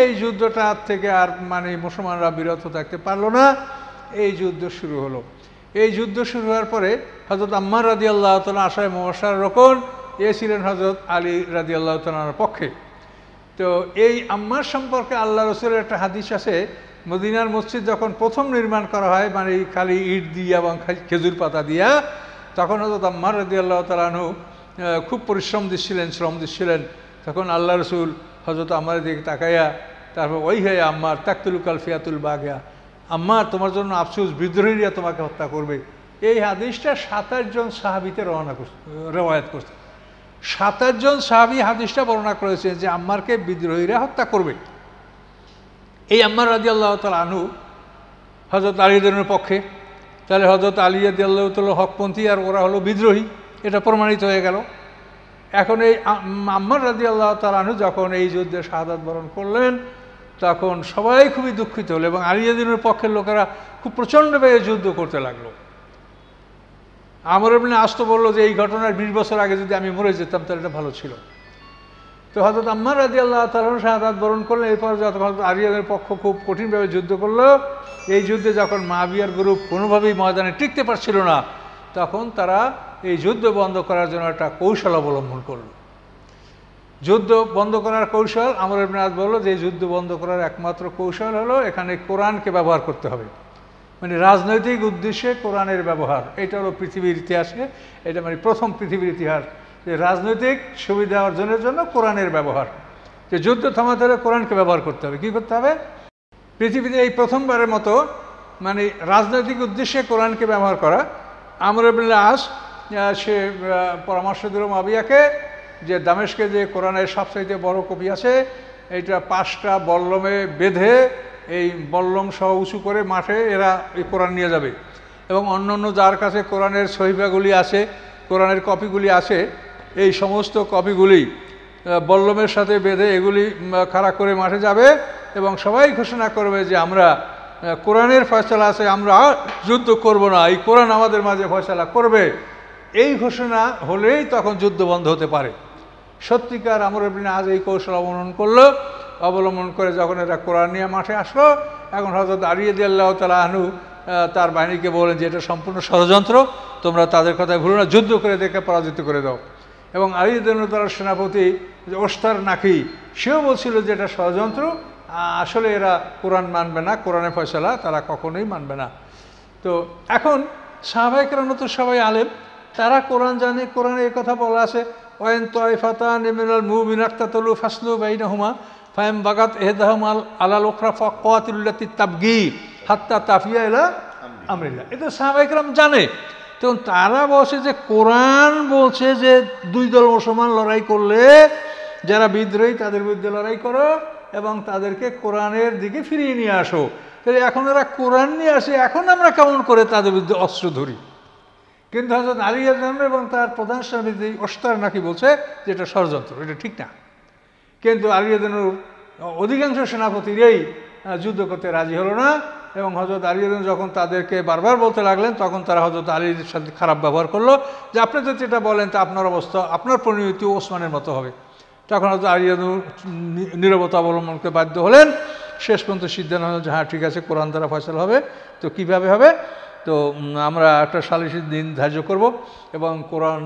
এই যুদ্ধটা থেকে আর মুসলমানরা বিরত থাকতে পারলো না। এই যুদ্ধ শুরু হলো। এই যুদ্ধ শুরু হওয়ার পরে হযরত আম্মার রাদিয়াল্লাহু তাআলা আশায় মুবাশশার রকম ছিলেন হযরত আলী রাদিয়াল্লাহু তাআলার পক্ষে। তো এই আম্মার সম্পর্কে আল্লাহ রাসূলের একটা হাদিস আছে, মদিনার মসজিদ যখন প্রথম নির্মাণ করা হয় খালি ইট দিয়ে এবং খেজুর পাতা দিয়া, তখন হযরত আম্মার রাদিয়াল্লাহু তাআলা আনহু খুব শ্রম দিচ্ছিলেন। তখন আল্লাহ রাসূল হযরত আম্মারের দিকে তাকাইয়া তারপর ওই হে আম্মার তাকতুলুকাল ফিয়াতুল বাগিয়া, আম্মার তোমার জন্য আফসোস, বিদ্রোহীরা তোমাকে হত্যা করবে। এই হাদিসটা 27 জন সাহাবীতে রওয়ায়াত করছে। 27 জন সাহাবী হাদিসটা বর্ণনা করেছেন যে আম্মারকে বিদ্রোহীরা হত্যা করবে। এই আম্মার রাদিয়াল্লাহু তাআলা আনহু হযরত আলীর পক্ষে, তাহলে হযরত আলী রাদিয়াল্লাহু তাআলা হকপন্থী আর ওরা হলো বিদ্রোহী, এটা প্রমাণিত হয়ে গেল। এখন এই আম্মার রাদিয়াল্লাহু তাআলা আনহু যখন এই যুদ্ধে শাহাদাত বরণ করলেন, তখন সবাই খুবই দুঃখিত হলো এবং আলী রাদিয়াল্লাহুর পক্ষের লোকেরা খুব প্রচণ্ডভাবে যুদ্ধ করতে লাগলো। আমর ইবনে আস তো বললো যে এই ঘটনার 20 বছর আগে যদি আমি মরে যেতাম তাহলে এটা ভালো ছিল। তো হযরত আম্মার রাদিয়াল্লাহু তাআলা শাহাদাত বরণ করলেন। এরপর যখন হযরত আলী রাদিয়াল্লাহুর পক্ষ খুব কঠিনভাবে যুদ্ধ করলো, এই যুদ্ধে যখন মুআবিয়ার গ্রুপ কোনোভাবেই ময়দানে টিকতে পারছিল না, তখন তারা এই যুদ্ধ বন্ধ করার জন্য একটা কৌশল অবলম্বন করলো। যুদ্ধ বন্ধ করার কৌশল, আমর ইবনে আস বলল যে যুদ্ধ বন্ধ করার একমাত্র কৌশল হলো এখানে কোরআনকে ব্যবহার করতে হবে, রাজনৈতিক উদ্দেশ্যে কোরআনের ব্যবহার। এটা হলো পৃথিবীর ইতিহাসে এটা প্রথম পৃথিবীর ইতিহাস যে রাজনৈতিক সুবিধা অর্জনের জন্য কোরআনের ব্যবহার। যে যুদ্ধ থামাতে হলে কোরআনকে ব্যবহার করতে হবে। কী করতে হবে? পৃথিবীতে এই প্রথমবারের মতো রাজনৈতিক উদ্দেশ্যে কোরআনকে ব্যবহার করা। আমর ইবনে আস সে পরামর্শ দিল মুআবিয়াকে যে দামেশকে যে কোরআনের সবচাইতে বড় কপি আছে, এইটা 5টা বল্লমে বেঁধে এই বল্লম সহ উঁচু করে মাঠে এরা এই কোরআন নিয়ে যাবে এবং অন্য যার কাছে কোরআনের সহিফাগুলি আছে, কোরআনের কপিগুলি আছে, এই সমস্ত কপিগুলি বল্লমের সাথে বেঁধে এগুলি খাড়া করে মাঠে যাবে এবং সবাই ঘোষণা করবে যে আমরা কোরআনের ফয়সালা আছে, আমরা যুদ্ধ করব না, এই কোরআন আমাদের মাঝে ফয়সালা করবে। এই ঘোষণা হলেই তখন যুদ্ধ বন্ধ হতে পারে। সত্যিকার আমর ইবনে আস এই কৌশল অবলম্বন করে যখন এরা কোরআন নিয়ে মাঠে আসলো, এখন হযরত আলী রাদিয়াল্লাহু তাআলা আনহু তার বাহিনীকে বলেন যে এটা সম্পূর্ণ ষড়যন্ত্র, তোমরা তাদের কথায় ভুলো না, যুদ্ধ করে দেখে পরাজিত করে দাও। এবং আলী রাদিয়াল্লাহু তাআলার সেনাপতি ওস্তার নাকি সেও বলছিল যে এটা ষড়যন্ত্র, আসলে এরা কোরআন মানবে না, কোরআনের ফয়সালা তারা কখনোই মানবে না। তো এখন সাহাবায়ে কেরাম তো সবাই আলেম, তারা কোরআন জানে, কোরআনে এই কথা বলা আছে ওয়াইন তাইফাতান মিনাল মুমিনিনা ইকতাতালু ফাসলু বাইনাহুমা ফাইন বাগাত ইহদাহুমা আলাল উখরা ফাকাতিলুল্লাতি তাবগি হাত্তা তাফিয়া ইলা আমরিল্লাহ। এটা সাহাবায়ে কেরাম জানে। তখন তারা বলছে যে কোরআন বলছে যে 2 দল মুসলমান লড়াই করলে যারা বিদ্রোহী তাদের বিরুদ্ধে লড়াই করো এবং তাদেরকে কোরআনের দিকে ফিরিয়ে নিয়ে আসো। তাহলে এখন এরা কোরআন নিয়ে আসে, এখন আমরা কেমন করে তাদের বিরুদ্ধে অস্ত্র ধরি? কিন্তু হযরত আলী রাদিয়াল্লাহু আনহু এবং তার প্রধান সেনাপতি ওস্তাদ নাকি বলছে যে এটা ষড়যন্ত্র, এটা ঠিক না। কিন্তু আলী রাদিয়াল্লাহু আনহুর অধিকাংশ সেনাপতিরাই যুদ্ধ করতে রাজি হলো না, এবং হযরত আলী রাদিয়াল্লাহু আনহু যখন তাদেরকে বারবার বলতে লাগলেন তখন তারা হযরত আলীর সাথে খারাপ ব্যবহার করলো, যে আপনি যদি এটা বলেন তা আপনার অবস্থা, আপনার পরিণতি ওসমানের মতো হবে। তখন হয়তো আলী রাদিয়াল্লাহু আনহু নীরবতা অবলম্বনকে বাধ্য হলেন। শেষ পর্যন্ত সিদ্ধান্ত হলো যে হ্যাঁ ঠিক আছে, কোরআন দ্বারা ফয়সালা হবে। তো কিভাবে হবে? তো আমরা একটা সালিসির দিন ধার্য করব এবং কোরআন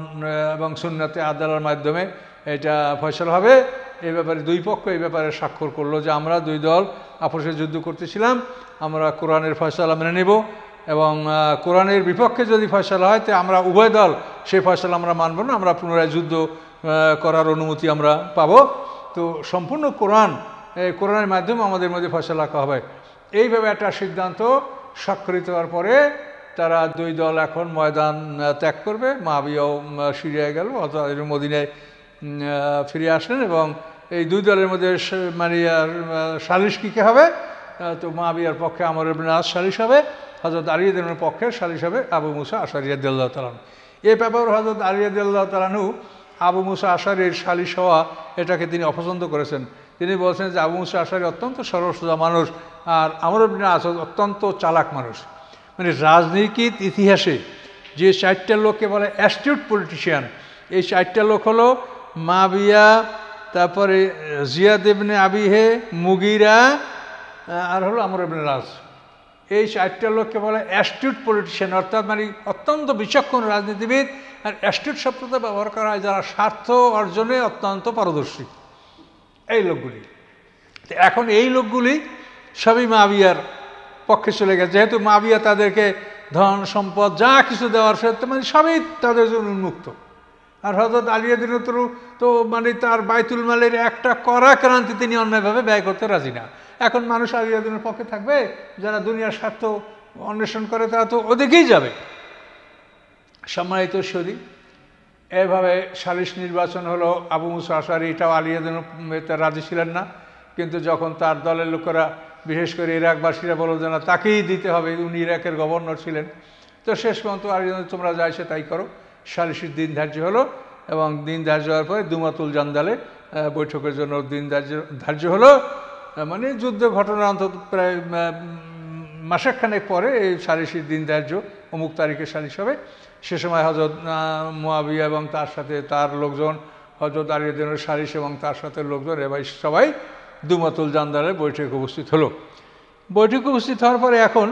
এবং সুন্নাতে আদালতের মাধ্যমে এটা ফয়সালা হবে। এই ব্যাপারে দুই পক্ষ এই ব্যাপারে স্বাক্ষর করলো যে আমরা দুই দল আপোষে যুদ্ধ করতেছিলাম, আমরা কোরআনের ফয়সালা মেনে নেব, এবং কোরআনের বিপক্ষে যদি ফয়সালা হয় তো আমরা উভয় দল সেই ফয়সালা আমরা মানব না, আমরা পুনরায় যুদ্ধ করার অনুমতি আমরা পাবো। তো সম্পূর্ণ কোরআনের মাধ্যমে আমাদের মধ্যে ফয়সালা হবে। এইভাবে একটা সিদ্ধান্ত স্বাক্ষরিত হওয়ার পরে তারা দুই দল এখন ময়দান ত্যাগ করবে। মুআবিয়াও সিরিয়ায় গেল, অথবা মদিনায় ফিরে আসলেন, এবং এই দুই দলের মধ্যে মানে সালিশ কী হবে? তো মুআবিয়ার পক্ষে আমর ইবনে আস সালিশ হবে, হযরত আলী রাদিয়াল্লাহু আনহুর পক্ষে সালিশ হবে আবু মুসা আশআরী রাদিয়াল্লাহু তাআলা। এই ব্যাপারে হযরত আলী রাদিয়াল্লাহু তাআলা আবু মুসা আশআরীর সালিশ হওয়া এটাকে তিনি অপছন্দ করেছেন। তিনি বলছেন যে আবু মুসা আশআরী অত্যন্ত সরল সোজা মানুষ, আর আমর ইবনে আস অত্যন্ত চালাক মানুষ। মানে রাজনীতির ইতিহাসে যে চারটা লোককে বলে অ্যাস্টিউট পলিটিশিয়ান, এই চারটা লোক হলো মুআবিয়া, তারপরে জিয়াদ ইবনে আবিহে, মুগিরা, আর হলো আমর ইবনে আস। এই চারটা লোককে বলে অ্যাস্টিউট পলিটিশিয়ান, অর্থাৎ মানে অত্যন্ত বিচক্ষণ রাজনীতিবিদ। আর অ্যাস্টিউট শব্দটা ব্যবহার করা হয় যারা স্বার্থ অর্জনে অত্যন্ত পারদর্শী, এই লোকগুলি। তো এখন এই লোকগুলি সবই মুআবিয়ার পক্ষে চলে গেছে, যেহেতু মুআবিয়া তাদেরকে ধন সম্পদ যা কিছু দেওয়ার সত্ত্বে মানে সবই তাদের জন্য উন্মুক্ত। আর হযরত আলী রাদিয়াল্লাহু আনহু তো মানে তার বাইতুল মালের একটা কড়া ক্রান্তি তিনি অন্যায়ভাবে ব্যয় করতে রাজি না। এখন মানুষ আলী রাদিয়াল্লাহু আনহুর পক্ষে থাকবে, যারা দুনিয়ার স্বার্থ অন্বেষণ করে তারা তো ওদিকেই যাবে। সম্মানিত সুধী, এভাবে সালিশ নির্বাচন হলো। আবু মুসা আশআরী এটাও আলী রাদিয়াল্লাহু আনহু রাজি ছিলেন না, কিন্তু যখন তার দলের লোকেরা বিশেষ করে ইরাকবাসীরা বলল যে না তাকেই দিতে হবে, উনি ইরাকের গভর্নর ছিলেন, তো শেষ পর্যন্ত আলী রাদিয়াল্লাহু আনহু তোমরা যা ইচ্ছে তাই করো। সালিসির দিন ধার্য হলো, এবং দিন ধার্য হওয়ার পরে দুমাতুল জান্দালে বৈঠকের জন্য দিন ধার্য হলো। মানে যুদ্ধ ঘটনার অন্তত প্রায় মাসেখানেক পরে এই সালিসির দিন ধার্য, অমুক তারিখে সালিস হবে। সে সময় হযরত মুআবিয়া এবং তার সাথে তার লোকজন, হযরত আলী রাদিয়াল্লাহু আনহুর সালিস এবং তার সাথে লোকজন এবার সবাই দুমাতুল জান্দালে বৈঠকে উপস্থিত হলো। বৈঠকে উপস্থিত হওয়ার পরে এখন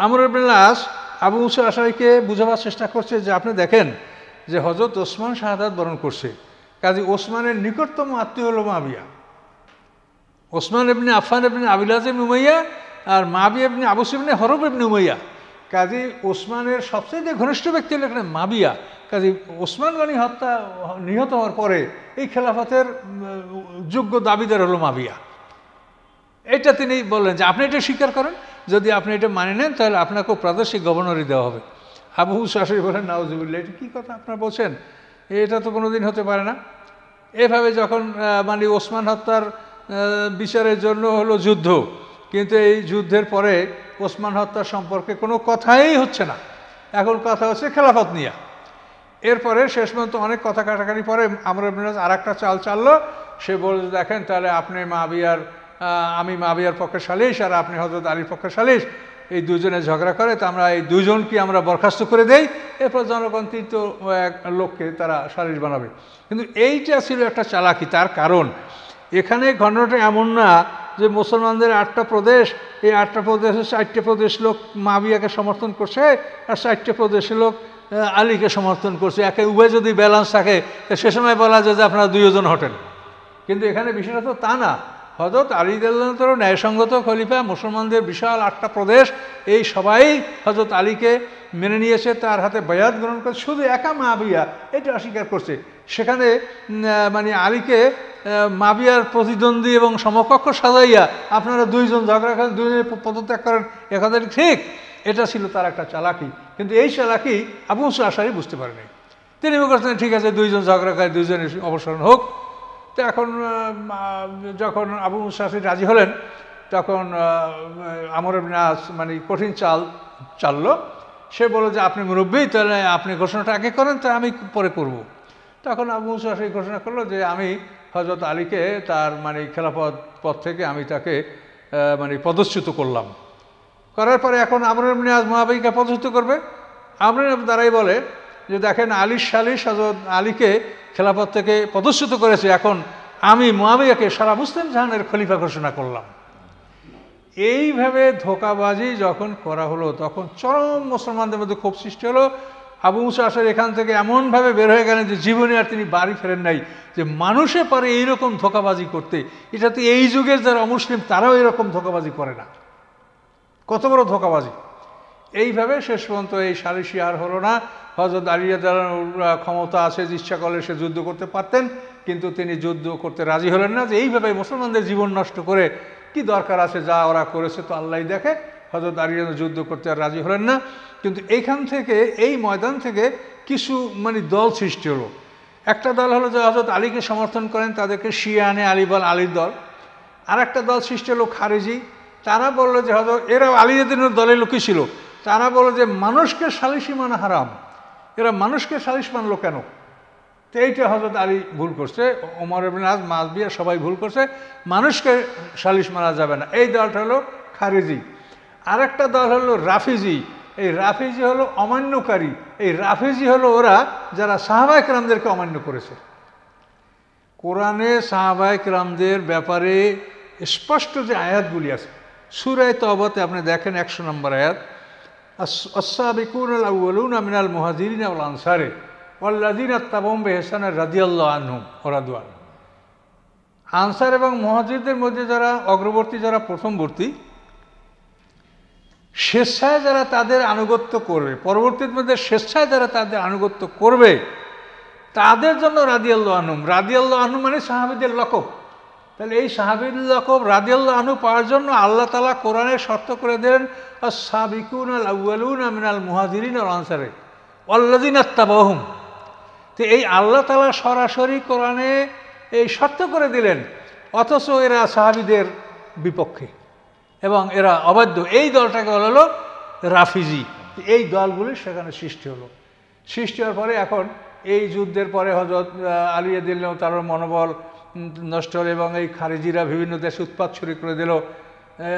আমর ইবনে আস আবু মুসা আশআরীকে বুঝাবার চেষ্টা করছে যে আপনি দেখেন যে হযরত ওসমান শাহাদাত বরণ করছে, কাজী ওসমানের নিকটতম আত্মীয় হলো মুআবিয়া। ওসমান ইবনে আফফান ইবনে আবিল আজ ইবনে উমাইয়া আর মুআবিয়া ইবনে আবু সুফিয়ান ইবনে হরব ইবনে উমাইয়া। কাজী ওসমানের সবচেয়ে ঘনিষ্ঠ ব্যক্তি হলো এখানে মুআবিয়া। কাজী ওসমান গনি নিহত হওয়ার পরে এই খেলাফতের যোগ্য দাবিদার হলো মুআবিয়া। এটা তিনি বললেন যে আপনি এটা স্বীকার করেন, যদি আপনি এটা মানে নেন তাহলে আপনাকে প্রাদেশিক গভর্নরই দেওয়া হবে। আবু মুসা আশআরী বলেন নাউজুবিল্লাহ, এটা কী কথা আপনারা বলছেন, এটা তো কোনো দিন হতে পারে না। এভাবে যখন মানে ওসমান হত্যার বিচারের জন্য হলো যুদ্ধ, কিন্তু এই যুদ্ধের পরে ওসমান হত্যা সম্পর্কে কোনো কথাই হচ্ছে না, এখন কথা হচ্ছে খেলাফত নিয়ে। এরপরে শেষ পর্যন্ত অনেক কথা কাটাকাটি পরে আমর ইবনে আস আর একটা চাল চাললো। সে বলে দেখেন তাহলে আপনি আমি মুআবিয়ার পক্ষে সালিশ আর আপনি হযরত আলীর পক্ষে সালিশ, এই দুজনে ঝগড়া করে, তো আমরা এই দুজনকে আমরা বরখাস্ত করে দেই, এরপর জনগণ তৃতীয় এক লোককে তারা সালিশ বানাবে। কিন্তু এইটা ছিল একটা চালাকি। তার কারণ এখানে ঘটনাটা এমন না যে মুসলমানদের 8টা প্রদেশ, এই 8টা প্রদেশে 4টে প্রদেশ লোক মুআবিয়াকে সমর্থন করছে আর 4টে প্রদেশের লোক আলীকে সমর্থন করছে। একে উভয় যদি ব্যালেন্স থাকে সে সময় বলা যায় যে আপনারা দুইজন হটেন, কিন্তু এখানে বিষয়টা তো তা না। হযরত আলী রাদিয়াল্লাহু আনহু ন্যায়সঙ্গত খলিফা, মুসলমানদের বিশাল 8টা প্রদেশ, এই সবাই হযরত আলীকে মেনে নিয়েছে, তার হাতে বায়াত গ্রহণ করে। শুধু একা মুআবিয়া এটা অস্বীকার করছে। সেখানে মানে আলীকে মুআবিয়ার প্রতিদ্বন্দ্বী এবং সমকক্ষ সাজাইয়া আপনারা দুইজন ঝগড়া করেন, দুইজনে পদত্যাগ করেন, এ কথাটি ঠিক। এটা ছিল তার একটা চালাকি, কিন্তু এই চালাকি আবু মুসা আশআরী বুঝতে পারেনি। তিনি বলছেন ঠিক আছে দুইজন ঝগড়া করে দুইজনের অবসরণ হোক। তো এখন যখন আবু মুসা আশআরী রাজি হলেন তখন আমর ইবনে আস মানে কঠিন চাল চাললো সে বলল যে আপনি মুরব্বী, তাহলে আপনি ঘোষণাটা আগে করেন, তো আমি পরে করব। তখন আবু মুসা সেই ঘোষণা করলো যে আমি হযরত আলীকে তার মানে খেলাফত পদ থেকে আমি তাকে মানে পদচ্যুত করলাম। করার পরে এখন আমর ইবনে আস মুআবিয়াকে পদচ্যুত করবে। আমর ইবনে দারাই বলে যে দেখেন, আলীর সালিস হযরত আলীকে খেলাফত থেকে পদচ্যুত করেছে, এখন আমি মুআবিয়াকে সারা মুসলিম জাহানের খলিফা ঘোষণা করলাম। এইভাবে ধোঁকাবাজি যখন করা হলো তখন চরম মুসলমানদের মধ্যে ক্ষোভ সৃষ্টি হলো। আবু মুসা আশআরী এখান থেকে এমনভাবে বের হয়ে গেলেন যে জীবনে আর তিনি বাড়ি ফেরেন নাই, যে মানুষে পারে এইরকম ধোঁকাবাজি করতে। এটা তো এই যুগের যারা অমুসলিম তারাও এরকম ধোঁকাবাজি করে না, কত বড় ধোঁকাবাজি। এইভাবে শেষ পর্যন্ত এই সালিসি আর হলো না। হযরত আলী রাদিয়াল্লাহু ক্ষমতা আছে, ইচ্ছা করলে সে যুদ্ধ করতে পারতেন, কিন্তু তিনি যুদ্ধ করতে রাজি হলেন না। যে এইভাবে মুসলমানদের জীবন নষ্ট করে কি দরকার আছে, যা ওরা করেছে তো আল্লাহই দেখে। হযরত আলী যুদ্ধ করতে আর রাজি হলেন না। কিন্তু এইখান থেকে, এই ময়দান থেকে কিছু মানে দল সৃষ্টি হলো। একটা দল হলো যে হযরত আলীকে সমর্থন করেন, তাদেরকে শিয়ানে আলী বল, আলীর দল। আর একটা দল সৃষ্টি হলো খারিজি। তারা বললো যে এরা আলীদের দলের লোকই ছিল। তারা বললো যে মানুষকে সালিসি মানা হারাম, এরা মানুষকে সালিস মানলো কেন? তো এইটা হযরত আলী ভুল করছে, ওমর ইবনে আস, মুআবিয়া সবাই ভুল করছে, মানুষকে সালিস মানা যাবে না। এই দলটা হলো খারিজি। আর একটা দল হলো রাফিজি। এই রাফিজি হলো অমান্যকারী। এই রাফিজি হলো ওরা যারা সাহাবায়ে কেরামদেরকে অমান্য করেছে। কোরআনে সাহাবায়ে কেরামদের ব্যাপারে স্পষ্ট যে আয়াতগুলি আছে, সূরা তাওবাতে আপনি দেখেন 100 নম্বর আয়াত, আস-সাবিকুনাল আউয়ালুনা মিনাল মুহাজিরিনা ওয়াল আনসারি ওয়াল্লাযিনা তাবাউহুম বিইহসান রাদিয়াল্লাহু আনহুম ওয়া রাদু আনহু। আনসার এবং মুহাজিরদের মধ্যে যারা অগ্রবর্তী, যারা প্রথমবর্তী, স্বেচ্ছায় যারা তাদের আনুগত্য করবে, পরবর্তীর মধ্যে স্বেচ্ছায় যারা তাদের আনুগত্য করবে, তাদের জন্য রাদিয়াল্লাহু আনহুম। রাদিয়াল্লাহু আনহু মানে সাহাবীদের লকব। তাহলে এই সাহাবীদের লকব রাদিয়াল্লাহু আনহু পাওয়ার জন্য আল্লাহ তাআলা কোরআনে শর্ত করে দেন, আস-সাবিকুনাল আউয়ালুনা মিনাল মুহাজিরিনা ওয়াল আনসারি ওয়াল্লাযিনা তাবাউহুম। তো এই আল্লাহ তাআলা সরাসরি কোরআনে এই শর্ত করে দিলেন, অথচ এরা সাহাবীদের বিপক্ষে এবং এরা অবাধ্য। এই দলটাকে বলা হলো রাফিজি। এই দলগুলি সেখানে সৃষ্টি হলো। সৃষ্টি হওয়ার পরে এখন এই যুদ্ধের পরে হযরত আলী রাদিয়াল্লাহু তার মনোবল নষ্ট হলো এবং এই খারিজিরা বিভিন্ন দেশে উৎপাত শুরু করে দিল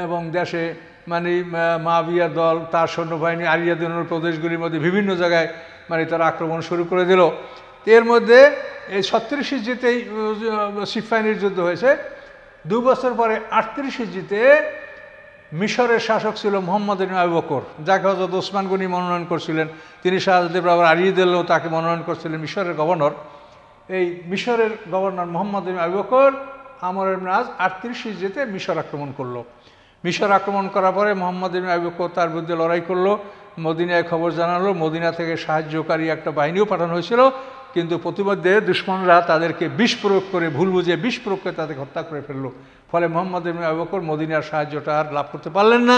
এবং দেশে মানে মুআবিয়ার দল, তার সৈন্যবাহিনী আলী রাদিয়াল্লাহুর প্রদেশগুলির মধ্যে বিভিন্ন জায়গায় মানে তারা আক্রমণ শুরু করে দিল। এর মধ্যে এই 36 হিজরিতেই সিফফাইনের যুদ্ধ হয়েছে। 2 বছর পরে 38 হিজরিতে মিশরের শাসক ছিল মুহাম্মদ ইবনে আবু বকর, যাকে হযরত ওসমান গনি মনোনয়ন করছিলেন। তিনি শাহাদাতের পর আলী রাদিয়াল্লাহু তাকে মনোনয়ন করছিলেন মিশরের গভর্নর। এই মিশরের গভর্নর মুহাম্মদ ইবনে আবু বকর আমর ইবনে আস 38 হিজরিতে মিশর আক্রমণ করলো। মিশর আক্রমণ করার পরে মুহাম্মদ ইবনে আবু বকর তার বিরুদ্ধে লড়াই করলো, মদিনায় খবর জানালো, মদিনা থেকে সাহায্যকারী একটা বাহিনীও পাঠানো হয়েছিল। কিন্তু প্রতিমধ্যে দুশমনরা তাদেরকে বিষ প্রয়োগ করে, ভুল বুঝে বিষ প্রয়োগ করে তাদেরকে হত্যা করে ফেললো। ফলে মুহাম্মদ ইবনে আবু বকর মদিনার সাহায্যটা আর লাভ করতে পারলেন না,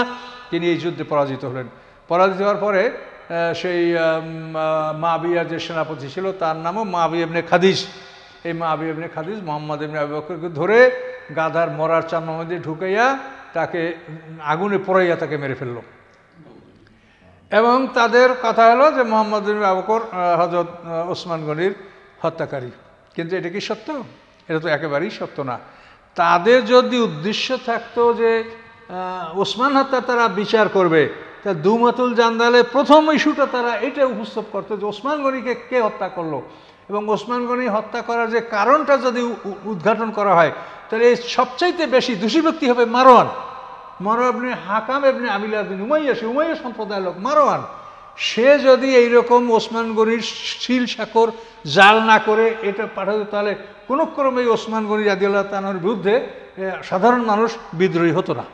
তিনি এই যুদ্ধে পরাজিত হলেন। পরাজিত হওয়ার পরে সেই মুআবিয়ার যে সেনাপতি ছিল তার নামও মুআবিয়া ইবনে খাদিজ। এই মুআবিয়া ইবনে খাদিজ মুহাম্মদ ইবনে আবু বকরকে ধরে গাধার মরার চামড়ার মধ্যে ঢুকাইয়া তাকে আগুনে পোড়াইয়া তাকে মেরে ফেলল। এবং তাদের কথা হলো যে মুহাম্মদ ইবনে আবু বকর হযরত ওসমান গনির হত্যাকারী। কিন্তু এটা কি সত্য? এটা তো একেবারেই সত্য না। তাদের যদি উদ্দেশ্য থাকতো যে ওসমান হত্যা তারা বিচার করবে, তা দুমাতুল জান্দালে প্রথম ইস্যুটা তারা এটা উপস্থাপ করতো যে ওসমান গনিকে কে হত্যা করলো, এবং ওসমান গনি হত্যা করার যে কারণটা যদি উদ্ঘাটন করা হয়, তাহলে এই সবচাইতে বেশি দোষী ব্যক্তি হবে মারওয়ান। মারওয়ান ইবনে হাকাম ইবনে আবিলা বিন উমাইয়া, সে উমাইয়া সম্প্রদায়ের লোক মারওয়ান। সে যদি এইরকম ওসমান গনির শিল সাকর জাল না করে এটা পাঠাতো, তাহলে কোনো ক্রমেই ওসমান গনি রাদিয়াল্লাহু তাআলার বিরুদ্ধে সাধারণ মানুষ বিদ্রোহী হতো না।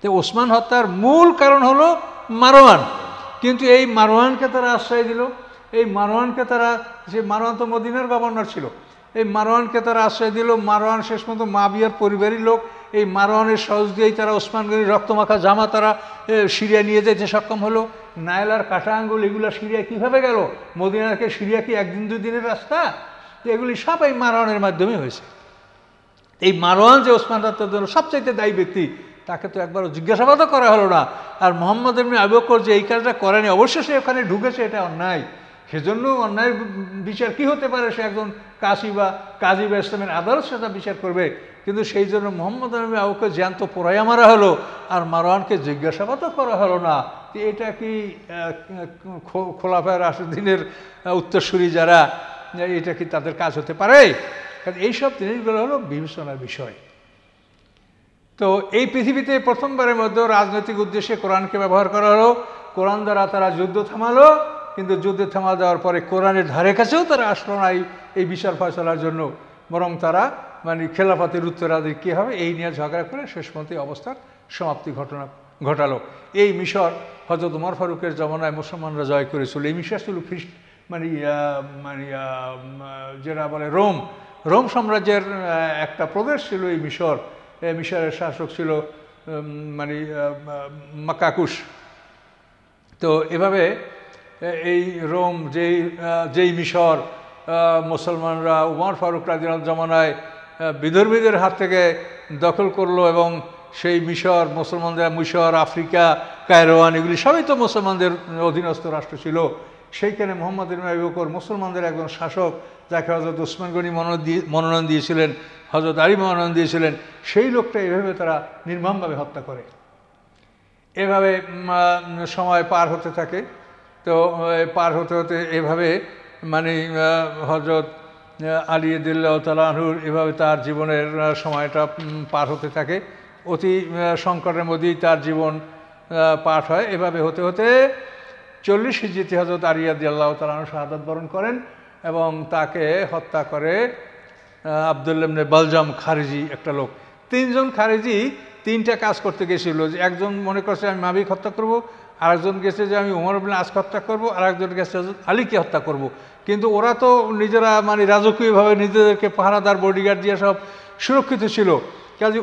তো ওসমান হত্যার মূল কারণ হলো মারওয়ান। কিন্তু এই মারওয়ানকে তারা আশ্রয় দিল। এই মারওয়ানকে তারা, যে মারওয়ান তো মদিনার গভর্নর ছিল, এই মারওয়ানকে তারা আশ্রয় দিল। মারওয়ান শেষ পর্যন্ত মুআবিয়ার পরিবারের লোক। এই মারওয়ানের সহজ দিয়েই তারা ওসমান গনির রক্তমাখা জামা তারা সিরিয়া নিয়ে যেতে সক্ষম হলো। নাইলার কাটা আঙ্গুল এগুলো সিরিয়া কীভাবে গেল? মদিনাকে সিরিয়া কি 1-2 দিনের রাস্তা? এগুলি সব এই মারওয়ানের মাধ্যমে হয়েছে। এই মারওয়ান যে ওসমান হত্যার জন্য সবচাইতে দায়ী ব্যক্তি, তাকে তো একবারও জিজ্ঞাসাবাদও করা হলো না। আর মোহাম্মদ ইবনে আবু বকর যে এই কাজটা করেনি, অবশ্যই সে ওখানে ঢুকেছে, এটা অন্যায়। সেজন্য অন্যায়ের বিচার কি হতে পারে, সে একজন কাজী বা ইসলামের আদালত সেটা বিচার করবে। কিন্তু সেই জন্য মোহাম্মদ ইবনে আবু বকর জ্যান্ত পোড়াইয়া মারা হলো, আর মারওয়ানকে জিজ্ঞাসাবাদও করা হলো না। এটা কি খোলাফায়ে রাশিদিনের উত্তরসূরি যারা, এটা কি তাদের কাজ হতে পারে? কারণ এইসব জিনিসগুলো হলো বিবেচনার বিষয়। তো এই পৃথিবীতে প্রথমবারের মধ্যে রাজনৈতিক উদ্দেশ্যে কোরআনকে ব্যবহার করা হলো। কোরআন দ্বারা তারা যুদ্ধ থামালো, কিন্তু যুদ্ধে থামা দেওয়ার পরে কোরআনের ধারে কাছেও তারা আসলো না এই বিচার ফয়সলার জন্য, বরং তারা মানে খেলাফতের উত্তরাধিকারী কী হবে এই নিয়ে ঝগড়া করে শেষ পর্যন্ত অবস্থার সমাপ্তি ঘটালো। এই মিশর হযরত ওমর ফারুকের জমানায় মুসলমানরা জয় করেছিল। এই মিশর ছিল যেটা বলে রোম সাম্রাজ্যের একটা প্রদেশ ছিল এই মিশর। এই মিশরের শাসক ছিল মাকাকুশ। তো এভাবে এই রোম যেই মিশর মুসলমানরা ওমর ফারুক রাদিয়াল্লাহু জমানায় বিধর্মীদের হাত থেকে দখল করলো, এবং সেই মিশর আফ্রিকা, কায়রোয়ান এগুলি সবই তো মুসলমানদের অধীনস্থ রাষ্ট্র ছিল। সেইখানে মোহাম্মদ ইবনে আবু বকর মুসলমানদের একজন শাসক, যাকে হযরত উসমান গনি মনোনয়ন দিয়েছিলেন, হযরত আলী মনোনয়ন দিয়েছিলেন, সেই লোকটা এভাবে তারা নির্মমভাবে হত্যা করে। এভাবে সময় পার হতে থাকে। তো পার হতে হতে এভাবে হযরত আলী রাদিয়াল্লাহু তাআলা আনহুর এভাবে তার জীবনের সময়টা পার হতে থাকে। অতি সংকটের মধ্যেই তার জীবন পার হয়। এভাবে হতে হতে 40 হিজরিতে হযরত আলী রাদিয়াল্লাহু তাআলা আনহু শাহাদাত বরণ করেন, এবং তাকে হত্যা করে আব্দুল্লাহ ইবনে বালজাম খারিজি একটা লোক। 3 জন খারিজি 3টা কাজ করতে গেছিল। যে একজন মনে করছে আমি মাবিক হত্যা করব, আরেকজন গেছে যে আমি ওমর ইবনে আজকে হত্যা করব, আরেকজন গেছে আলীকে হত্যা করব। কিন্তু ওরা তো নিজেরা রাজকীয়ভাবে নিজেদেরকে পাহারাদার বডিগার্ড দিয়ে সব সুরক্ষিত ছিল, কাজে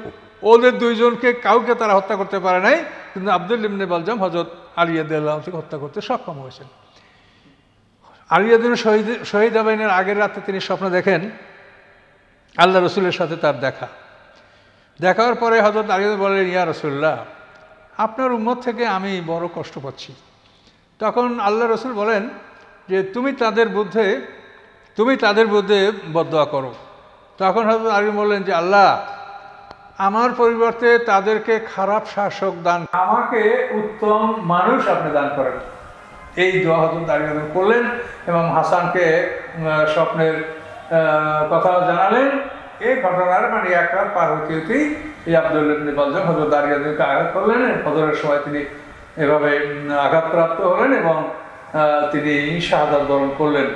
ওদের 2 জনকে কাউকে তারা হত্যা করতে পারে নাই। কিন্তু আব্দুল্লাহ ইবনে বালজাম হযরত আলী রাদিয়াল্লাহু তাআলাকে হত্যা করতে সক্ষম হয়েছেন। আলী রাদিয়াল্লাহু শহীদ হবেনের আগের রাতে তিনি স্বপ্ন দেখেন আল্লাহ রসুলের সাথে তার দেখার পরে হযরত আলী বললেন, ইয়া রাসূলুল্লাহ, আপনার উম্মত থেকে আমি বড় কষ্ট পাচ্ছি। তখন আল্লাহ রসুল বলেন যে তুমি তাদের বিরুদ্ধে বদদোয়া করো। তখন হযরত আলী বললেন যে আল্লাহ, আমার পরিবর্তে তাদেরকে খারাপ শাসক দান, আমাকে উত্তম মানুষ আপনি দান করেন। এই দোয়া হযরত আলী করলেন, এবং হাসানকে স্বপ্নের কথা জানালেন। এই ঘটনার এক রাত পার হতেই এই আব্দুল্লাহ ইবনে বালজাম হযরত আলী রাদিয়াল্লাহু তাআলাকে আঘাত করলেন। ফজরের সময় তিনি এভাবে আঘাতপ্রাপ্ত হলেন, এবং তিনি শাহাদাত বরণ করলেন।